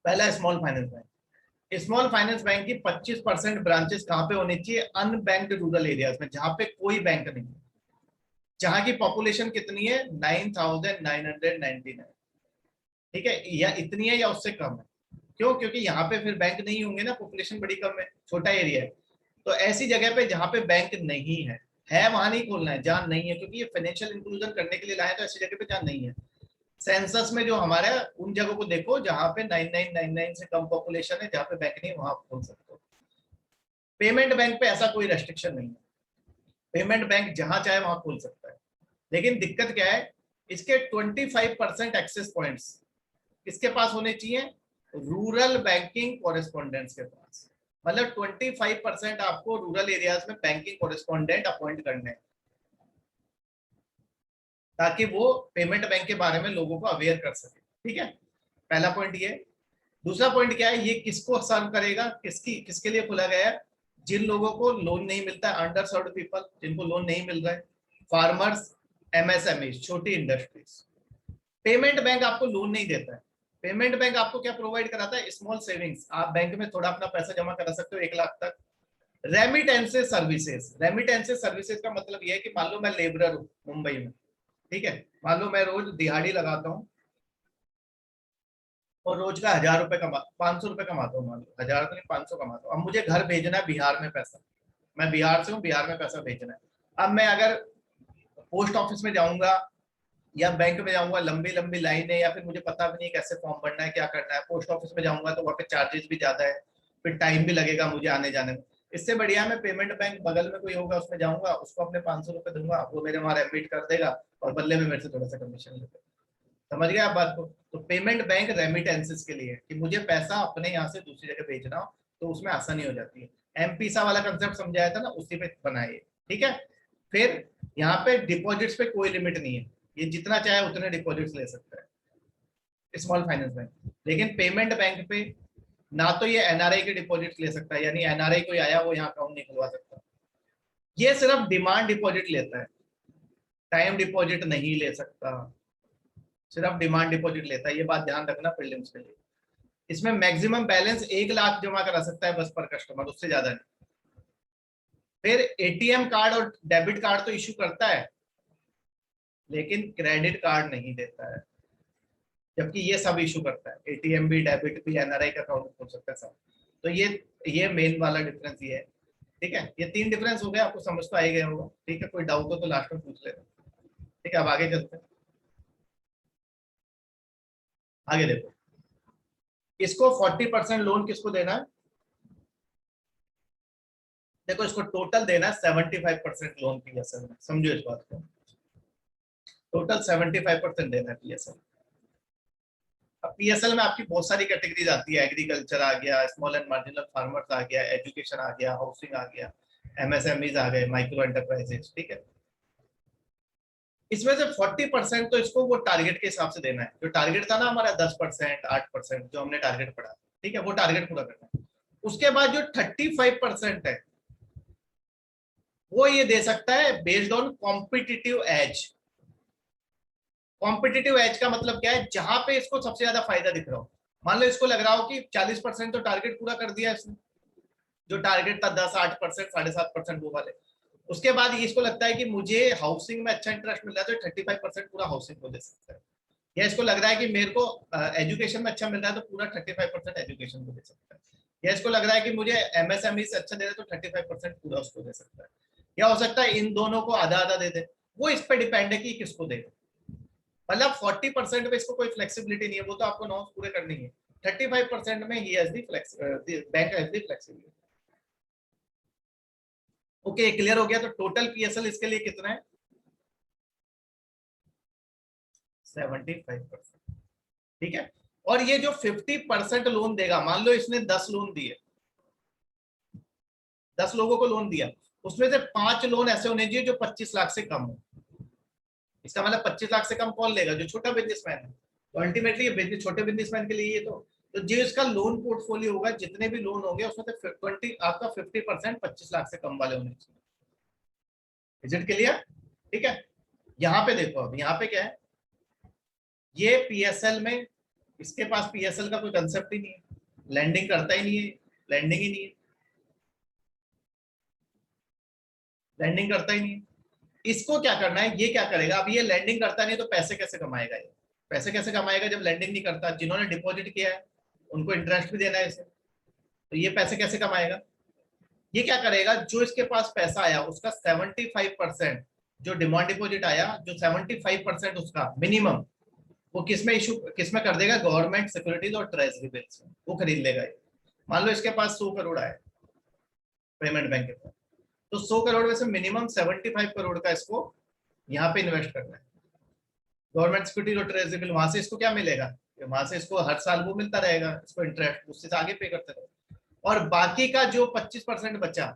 पहला small finance bank. Small finance bank की 25% ब्रांचेस कहां पे होनी चाहिए? अनबैंक्ड रूरल एरियाज में, जहां पे कोई बैंक नहीं है। जहां की पॉपुलेशन कितनी है 9,999, ठीक है, या इतनी है या उससे कम है। क्यों? क्योंकि यहाँ पे फिर बैंक नहीं होंगे ना, पॉपुलेशन बड़ी कम है, छोटा एरिया है। तो ऐसी जगह पे जहाँ पे बैंक नहीं है वहां नहीं खोलना है, जहां नहीं है, क्योंकि ये फाइनेंशियल इंक्लूजन करने के लिए लाए, तो ऐसी जगह पे जहां नहीं है। सेंसस में जो हमारा उन जगहों को देखो जहां पे 9999 से कम पॉपुलेशन है, जहां पे बैंक नहीं, वहां खोल सकते हो। पेमेंट बैंक पे ऐसा कोई रेस्ट्रिक्शन नहीं है, पेमेंट बैंक जहां चाहे वहां खोल सकता है। लेकिन दिक्कत क्या है, इसके 25% एक्सेस पॉइंट्स किसके पास होने चाहिए? रूरल बैंकिंग कॉरेस्पॉन्डेंट्स के पास। मतलब 25% आपको रूरल एरियाज में बैंकिंग कॉरेस्पॉन्डेंट अपॉइंट करने हैं, ताकि वो पेमेंट बैंक के बारे में लोगों को अवेयर कर सके। ठीक है, पहला पॉइंट ये। दूसरा पॉइंट क्या है, ये किसको सर्व करेगा, किसके लिए खोला गया है? जिन लोगों को लोन नहीं मिलता है, अंडर सर्व्ड पीपल, जिनको लोन नहीं मिल रहा है, फार्मर्स, एमएसएमई, छोटी इंडस्ट्रीज। पेमेंट बैंक आपको लोन नहीं देता है। पेमेंट बैंक आपको क्या प्रोवाइड कराता है? Small savings. आप बैंक में थोड़ा अपना पैसा जमा करा सकते हो 1 लाख तक। रेमिटेंसेस सर्विसेज, रेमिटेंसेस सर्विसेज का मतलब यह है कि मान लो मैं लेबरर हूँ मुंबई में, ठीक है, मान लो मैं रोज दिहाड़ी लगाता हूँ और रोज का 1,000 रुपए कमा, 500 रुपए कमाता हूँ, मान लो 1,000 तो नहीं 500 कमाता हूँ। अब मुझे घर भेजना है बिहार में पैसा, मैं बिहार से हूँ, बिहार में पैसा भेजना है। अब मैं अगर पोस्ट ऑफिस में जाऊंगा या बैंक में जाऊंगा, लंबी लंबी लाइन है, या फिर मुझे पता भी नहीं कैसे फॉर्म भरना है, क्या करना है। पोस्ट ऑफिस में जाऊंगा तो वहाँ पे चार्जेस भी ज्यादा है, फिर टाइम भी लगेगा मुझे आने जाने में। इससे बढ़िया मैं पेमेंट बैंक बगल में कोई होगा उसमें जाऊंगा, उसको अपने 500 रुपए दूंगा, वो मेरे वहां एडमिट कर देगा और बदले में मेरे से थोड़ा सा कमीशन लेगा। समझ गए आप बात को? तो पेमेंट बैंक रेमिटेंसेस के लिए, कि मुझे पैसा अपने यहाँ से दूसरी जगह भेजना हो, तो उसमें आसानी हो जाती है। एमपीसा वाला कंसेप्ट समझाया था ना, उसी पे बनाइए। ठीक है, फिर यहाँ पे डिपॉजिट्स पे कोई लिमिट नहीं है, ये जितना चाहे उतने डिपॉजिट्स ले सकता है स्मॉल फाइनेंस बैंक। लेकिन पेमेंट बैंक पे ना तो ये एनआरआई के डिपॉजिट ले सकता है, यानी एनआरआई कोई आया वो यहाँ अकाउंट नहीं खुलवा सकता। ये सिर्फ डिमांड डिपॉजिट लेता है, टाइम डिपॉजिट नहीं ले सकता, सिर्फ डिमांड डिपॉजिट लेता है। ये बात ध्यान रखना प्रीलिम्स के लिए। इसमें मैक्सिमम बैलेंस 1 लाख जमा करा सकता है बस पर कस्टमर, उससे ज्यादा नहीं। फिर एटीएम कार्ड और डेबिट कार्ड तो इशू करता है, लेकिन क्रेडिट कार्ड नहीं देता है, जबकि ये सब इशू करता है। एटीएम भी, डेबिट भी, एनआरआई का अकाउंट खोल सकता है सब। तो ये मेन वाला डिफरेंस ये है। ठीक है, ये 3 डिफरेंस हो गए, आपको समझ तो आ ही गया होगा। ठीक है, कोई डाउट हो तो लास्ट में पूछ लेना। ठीक है, अब आगे चलते हैं। आगे देखो, इसको 40% लोन किसको देना है? देखो, इसको टोटल देना है 75% लोन पीएसएल में, समझो इस बात को। टोटल 75% देना है पीएसएल। अब पीएसएल में आपकी बहुत सारी कैटेगरीज आती है, एग्रीकल्चर आ गया, स्मॉल एंड मार्जिनल फार्मर्स आ गया, एजुकेशन आ गया, हाउसिंग आ गया, एमएसएमईज आ गए, माइक्रो एंटरप्राइजेस। ठीक है, इसमें से 40% तो इसको वो टारगेट के हिसाब से देना है। जो टारगेट था ना हमारा 10%, 8% जो हमने टारगेट पढ़ा, ठीक है, वो टारगेट पूरा करना है। उसके बाद जो 35% है वो ये दे सकता है based on competitive as. Competitive as का मतलब क्या है? जहां पे इसको सबसे ज्यादा फायदा दिख रहा हो। मान लो इसको लग रहा हो कि 40% तो टारगेट पूरा कर दिया इसने, जो टारगेट था 10, 8%, 7.5% वो वाले। उसके बाद इसको लगता है कि मुझे हाउसिंग में अच्छा इंटरेस्ट मिल रहा है, तो 35% पूरा हाउसिंग को दे सकता है। या इसको लग रहा है कि मेरे को एजुकेशन में अच्छा मिल रहा है, तो पूरा 35% एजुकेशन को दे सकता है। या इसको लग रहा है कि मुझे एमएसएमई से अच्छा दे रहा है, तो 35% पूरा उसको दे सकता है। या हो सकता है इन दोनों को आधा आधा दे दे। वो इस पर डिपेंड है कि किसको दे। मतलब 40% में इसको कोई फ्लेक्सिबिलिटी नहीं है, वो तो आपको नॉर्म्स पूरे करनी है। 35% में he has the bank has the flexibility. Okay, clear हो गया? तो टोटल पीएसएल इसके लिए कितना है? 75%। ठीक है, और ये जो 50% लोन देगा, मान लो इसने 10 लोन दिए, 10 लोगों को लोन दिया, उसमें से 5 लोन ऐसे होने चाहिए जो 25 लाख से कम हो। इसका मतलब 25 लाख से कम कौन लेगा? जो छोटा बिजनेसमैन है। तो अल्टीमेटली ये बिजनेस, छोटे बिजनेसमैन के लिए ये तो जो इसका लोन पोर्टफोलियो होगा, जितने भी लोन होंगे उसमें से 20 आपका 50% 25 लाख से कम वाले होने चाहिए। Is it clear? ठीक है, यहाँ पे देखो, अब यहाँ पे क्या है, ये पीएसएल में, इसके पास पीएसएल का कोई कंसेप्ट ही नहीं है, लैंडिंग करता ही नहीं है, लैंडिंग ही नहीं है, लैंडिंग करता ही नहीं है। इसको क्या करना है, ये क्या करेगा, अब ये लैंडिंग करता नहीं तो पैसे कैसे कमाएगा, ये पैसे कैसे कमाएगा जब लैंडिंग नहीं करता, जिन्होंने डिपॉजिट किया है उनको इंटरेस्ट भी देना है इसे, तो ये पैसे कैसे कमाएगा। ये क्या करेगा, जो इसके पास पैसा आया उसका 75%, जो डिमांड डिपॉजिट आया जो 75% उसका मिनिमम, वो किसमें इशू किसमें कर देगा, गवर्नमेंट सिक्योरिटीज और ट्रेजरी बिल्स में वो खरीद लेगा। मान लो इसके पास 100 करोड़ आए पेमेंट बैंक के पास, तो 100 करोड़ में से मिनिमम 75 करोड़ का इसको यहाँ पे इन्वेस्ट करना है, गवर्नमेंट सिक्योरिटीज और ट्रेजरी बिल, वहां से इसको क्या मिलेगा, वहां से इसको हर साल वो मिलता रहेगा इसको इंटरेस्ट, उससे आगे पे करते रहो। और बाकी का जो 25% बचा,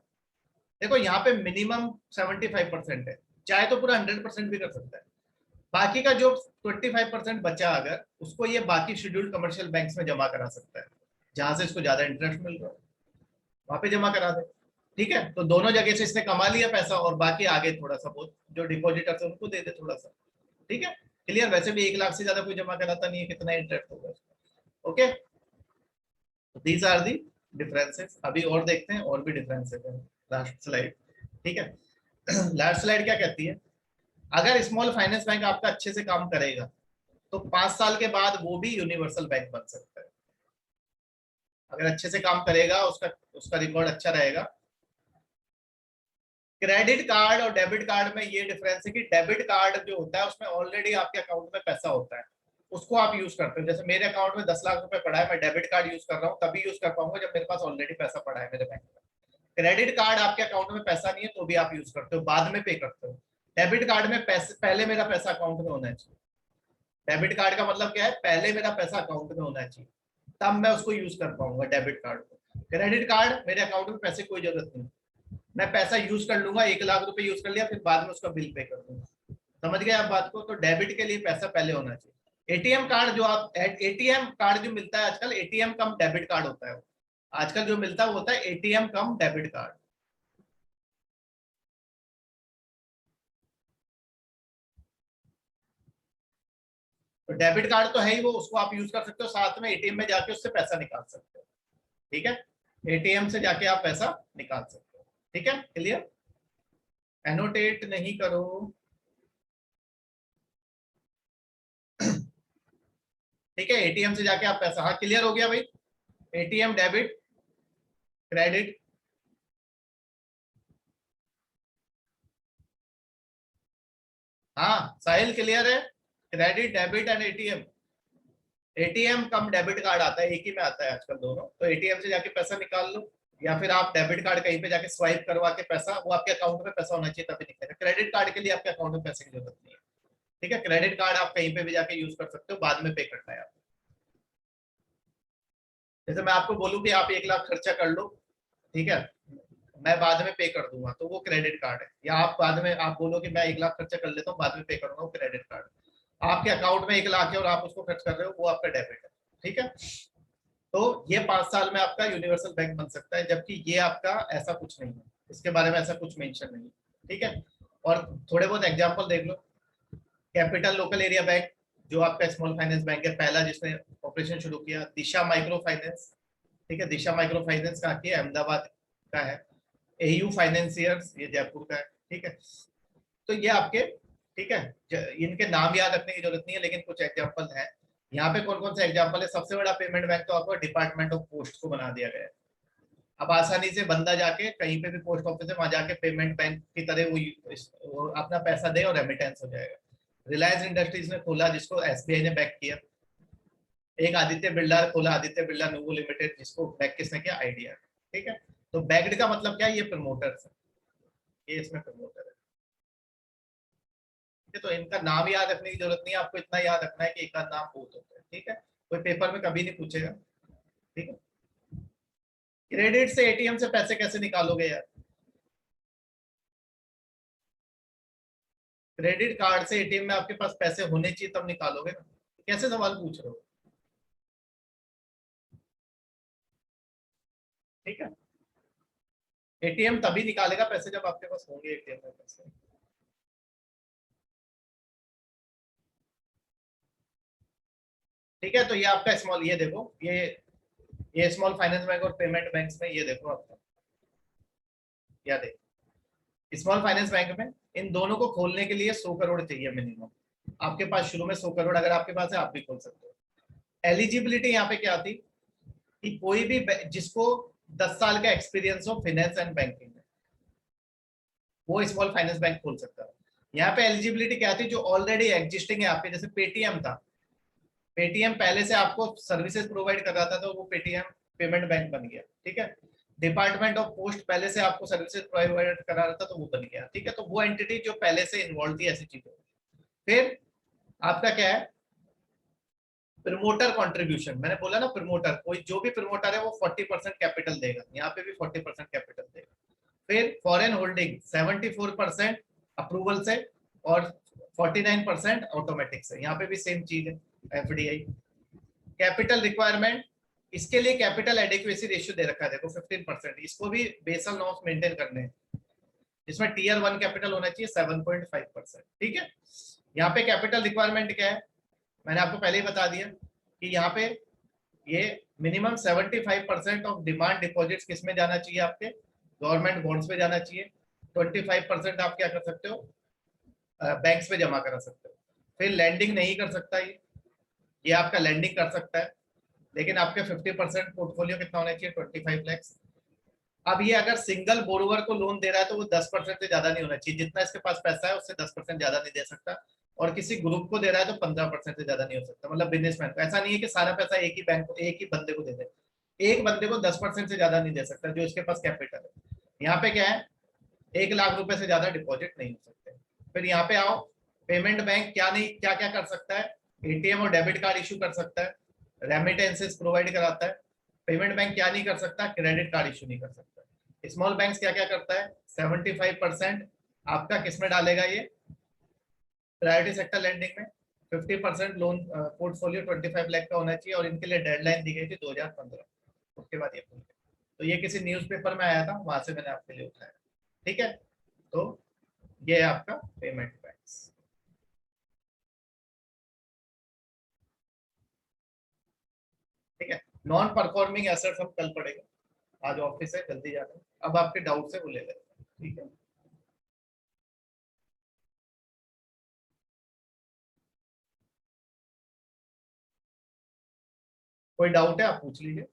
देखो यहाँ पे मिनिमम 75% है, चाहे तो पूरा 100% भी कर सकता है, बाकी का जो 25% बचा अगर उसको ये बाकी शेड्यूल्ड कमर्शियल बैंक्स में जमा करा सकता है, जहां से इसको ज्यादा इंटरेस्ट मिल रहा है वहां पे जमा करा दे। ठीक है, तो दोनों जगह से इसने कमा लिया पैसा और बाकी आगे थोड़ा सा बहुत जो डिपॉजिटर्स है उनको दे दे थोड़ा सा। ठीक है क्लियर, वैसे भी 1 लाख से ज्यादा कोई जमा कराता नहीं है, कितना इंटरेस्ट होगा उसका। Okay, these are the differences. अभी और देखते हैं और भी डिफरेंसेस है, लास्ट स्लाइड। ठीक है लास्ट स्लाइड क्या कहती है, अगर स्मॉल फाइनेंस बैंक आपका अच्छे से काम करेगा तो 5 साल के बाद वो भी यूनिवर्सल बैंक बन सकता है, अगर अच्छे से काम करेगा, उसका उसका रिकॉर्ड अच्छा रहेगा। क्रेडिट कार्ड और डेबिट कार्ड में ये डिफरेंस है कि डेबिट कार्ड जो होता है उसमें ऑलरेडी आपके अकाउंट में पैसा होता है, उसको आप यूज करते हो, जैसे मेरे अकाउंट में 10 लाख रुपए पड़ा है, मैं डेबिट कार्ड यूज कर रहा हूँ तभी यूज कर पाऊंगा जब मेरे पास ऑलरेडी पैसा पड़ा है मेरे बैंक में। क्रेडिट कार्ड आपके अकाउंट में पैसा नहीं है तो भी आप यूज करते हो, बाद में पे करते हो। डेबिट कार्ड में पैसे पहले मेरा पैसा अकाउंट में होना चाहिए, डेबिट कार्ड का मतलब क्या है, पहले मेरा पैसा अकाउंट में होना चाहिए तब मैं उसको यूज कर पाऊंगा डेबिट कार्ड को। क्रेडिट कार्ड मेरे अकाउंट में पैसे कोई जरूरत नहीं, मैं पैसा यूज कर लूंगा, 1 लाख रुपए यूज कर लिया फिर बाद में उसका बिल पे कर दूंगा। समझ गए आप बात को, तो डेबिट के लिए पैसा पहले होना चाहिए। एटीएम कार्ड जो आप एटीएम कार्ड जो मिलता है आजकल, एटीएम कम डेबिट कार्ड होता है, आजकल जो मिलता है वो होता है एटीएम कम डेबिट कार्ड। तो डेबिट कार्ड तो है ही वो, उसको आप यूज कर सकते हो, साथ में एटीएम में जाके उससे पैसा निकाल सकते हो। ठीक है, एटीएम से जाके आप पैसा निकाल सकते हो। ठीक है क्लियर, एनोटेट नहीं करो। ठीक है, एटीएम से जाके आप पैसा, हाँ क्लियर हो गया भाई, एटीएम डेबिट क्रेडिट। हाँ साहिल क्लियर है, credit debit and ATM. ATM come debit card आता है, एक ही में आता है आजकल दोनों, तो एटीएम से जाके पैसा निकाल लो, या फिर आप डेबिट कार्ड कहीं पे जाके स्वाइप करवा के पैसा, वो आपके अकाउंट में पैसा होना चाहिए तभी निकलेगा। क्रेडिट कार्ड के लिए आपके अकाउंट में पैसे की जरूरत नहीं है। ठीक है, क्रेडिट कार्ड आप कहीं पे भी जाके यूज कर सकते हो, बाद में पे करना है आपको। जैसे मैं आपको बोलूं कि आप 1 लाख खर्चा कर लो, ठीक है, मैं बाद में पे कर दूंगा तो वो क्रेडिट कार्ड है, या आप बाद में आप बोलो कि मैं 1 लाख खर्चा कर लेता हूँ बाद में पे करूंगा, वो क्रेडिट कार्ड। आपके अकाउंट में 1 लाख है और आप उसको खर्च कर रहे हो, वो आपका डेबिट है। ठीक है, तो ये 5 साल में आपका यूनिवर्सल बैंक बन सकता है, जबकि ये आपका ऐसा कुछ नहीं है, इसके बारे में ऐसा कुछ मेंशन नहीं है। ठीक है, और थोड़े बहुत एग्जांपल देख लो। कैपिटल लोकल एरिया बैंक जो आपका स्मॉल फाइनेंस बैंक है, पहला जिसने ऑपरेशन शुरू किया, दिशा माइक्रो फाइनेंस। ठीक है, दिशा माइक्रो फाइनेंस कहाँ की है, अहमदाबाद का है। एयू फाइनेंसियर्स ये जयपुर का है। ठीक है, तो ये आपके, ठीक है, इनके नाम याद रखने की जरूरत नहीं है, लेकिन कुछ एग्जांपल है यहाँ पे। कौन कौन से एग्जांपल है, सबसे बड़ा पेमेंट बैंक तो आपको डिपार्टमेंट ऑफ पोस्ट को बना दिया गया है। अब आसानी से बंदा जाके कहीं पे भी पोस्ट ऑफिस है वहां जाके पेमेंट बैंक की तरह वो अपना पैसा दे और रेमिटेंस हो जाएगा। रिलायंस इंडस्ट्रीज ने खोला जिसको एसबीआई ने बैक किया। एक आदित्य बिरला खोला, आदित्य बिरला नोवो लिमिटेड, जिसको बैक किसने किया, आइडिया। ठीक है, तो बैक्ड का मतलब क्या है, ये प्रमोटर्स है, ये इसमें प्रमोटर है। तो इनका नाम याद रखने की जरूरत नहीं है, आपको इतना याद रखना है कि एक नाम बहुत होता है। ठीक है, कोई पेपर में कभी नहीं पूछेगा। ठीक है, क्रेडिट से एटीएम से पैसे कैसे निकालोगे यार, क्रेडिट कार्ड से एटीएम में आपके पास पैसे होने चाहिए तब निकालोगे ना, कैसे सवाल पूछ रहे हो। ठीक है, एटीएम तभी निकालेगा पैसे जब आपके पास होंगे एटीएम में पैसे। ठीक है, तो ये आपका स्मॉल, ये देखो ये स्मॉल फाइनेंस बैंक और पेमेंट बैंक में, ये देखो आपका, या देखो स्मॉल फाइनेंस बैंक में इन दोनों को खोलने के लिए 100 करोड़ चाहिए मिनिमम। आपके पास शुरू में 100 करोड़ अगर आपके पास है, आप भी खोल सकते हो। एलिजिबिलिटी यहाँ पे क्या थी कि कोई भी जिसको 10 साल का एक्सपीरियंस हो फाइनेंस एंड बैंकिंग में, वो स्मॉल फाइनेंस बैंक खोल सकता है। यहाँ पे एलिजिबिलिटी क्या थी, जो ऑलरेडी एग्जिस्टिंग है आपके, जैसे पेटीएम था, पेटीएम पहले से आपको सर्विसेज प्रोवाइड कर रहा था तो वो पेटीएम पेमेंट बैंक बन गया, ठीक है। डिपार्टमेंट ऑफ पोस्ट पहले से आपको सर्विसेज प्रोवाइड करा रहा था तो वो बन गया, ठीक है। तो वो एंटिटी जो पहले से इन्वॉल्व थी ऐसी चीजों। फिर आपका क्या है, प्रमोटर कंट्रीब्यूशन। मैंने बोला ना, प्रमोटर, कोई जो भी प्रमोटर है वो 40% कैपिटल देगा, यहाँ पे भी 40% कैपिटल देगा। फिर फॉरेन होल्डिंग 74% अप्रूवल से और 49% ऑटोमेटिक से, यहाँ पे भी सेम चीज है एफडीआई। कैपिटल रिक्वायरमेंट, इसके लिए कैपिटल एडिक्वेसी रेशियो दे रखा है देखो 15%, इसको भी बेसल नॉर्म्स मेंटेन करने हैं। इसमें टीयर 1 कैपिटल होना चाहिए 7.5%, ठीक है। यहाँ पे कैपिटल रिक्वायरमेंट क्या है, मैंने आपको पहले ही बता दिया कि यहाँ पे ये मिनिमम 75% ऑफ डिमांड डिपॉजिट्स किस में जाना चाहिए, आपके गवर्नमेंट बॉन्ड्स में जाना चाहिए। 25% आप क्या कर सकते हो, बैंक्स में जमा करा सकते हो। फिर लैंडिंग नहीं कर सकता ये आपका लैंडिंग कर सकता है, लेकिन आपके 50% पोर्टफोलियो कितना होना चाहिए, 25 लैक्स। अब ये अगर सिंगल बोरोवर को लोन दे रहा है तो वो 10% से ज्यादा नहीं होना चाहिए, जितना इसके पास पैसा है उससे 10% ज्यादा नहीं दे सकता। और किसी ग्रुप को दे रहा है तो 15% से ज्यादा नहीं हो सकता, मतलब बिजनेसमैन को। ऐसा नहीं है कि सारा पैसा एक ही बैंक को, एक ही बंदे को दे दे। एक बंदे को 10% से ज्यादा नहीं दे सकता जो इसके पास कैपिटल है। यहाँ पे क्या है, 1 लाख रुपए से ज्यादा डिपॉजिट नहीं हो सकते। फिर यहाँ पे आओ, पेमेंट बैंक क्या नहीं क्या क्या कर सकता है, एटीएम और डेबिट कार्ड इशू कर सकता है, रेमिटेंसेस प्रोवाइड कराता है। पेमेंट बैंक क्या नहीं कर सकता, क्रेडिट कार्ड इशू नहीं कर सकता। स्मॉल बैंक्स क्या क्या करता है, 75% आपका किसमें डालेगा, ये प्रायोरिटी सेक्टर लैंडिंग में। 50% लोन पोर्टफोलियो 25 लाख का होना चाहिए, और इनके लिए डेडलाइन दी गई थी 2015, उसके बाद ये खुल गया। तो ये किसी न्यूज़पेपर में आया था, वहां से मैंने आपके लिए उठाया, ठीक है। तो ये है आपका पेमेंट बैंक्स, ठीक है। नॉन परफॉर्मिंग एसेट्स हम कल पढ़ेंगे, आज ऑफिस है जल्दी जाना है। अब आपके डाउट से वो ले लेते हैं, ठीक है। कोई डाउट है आप पूछ लीजिए।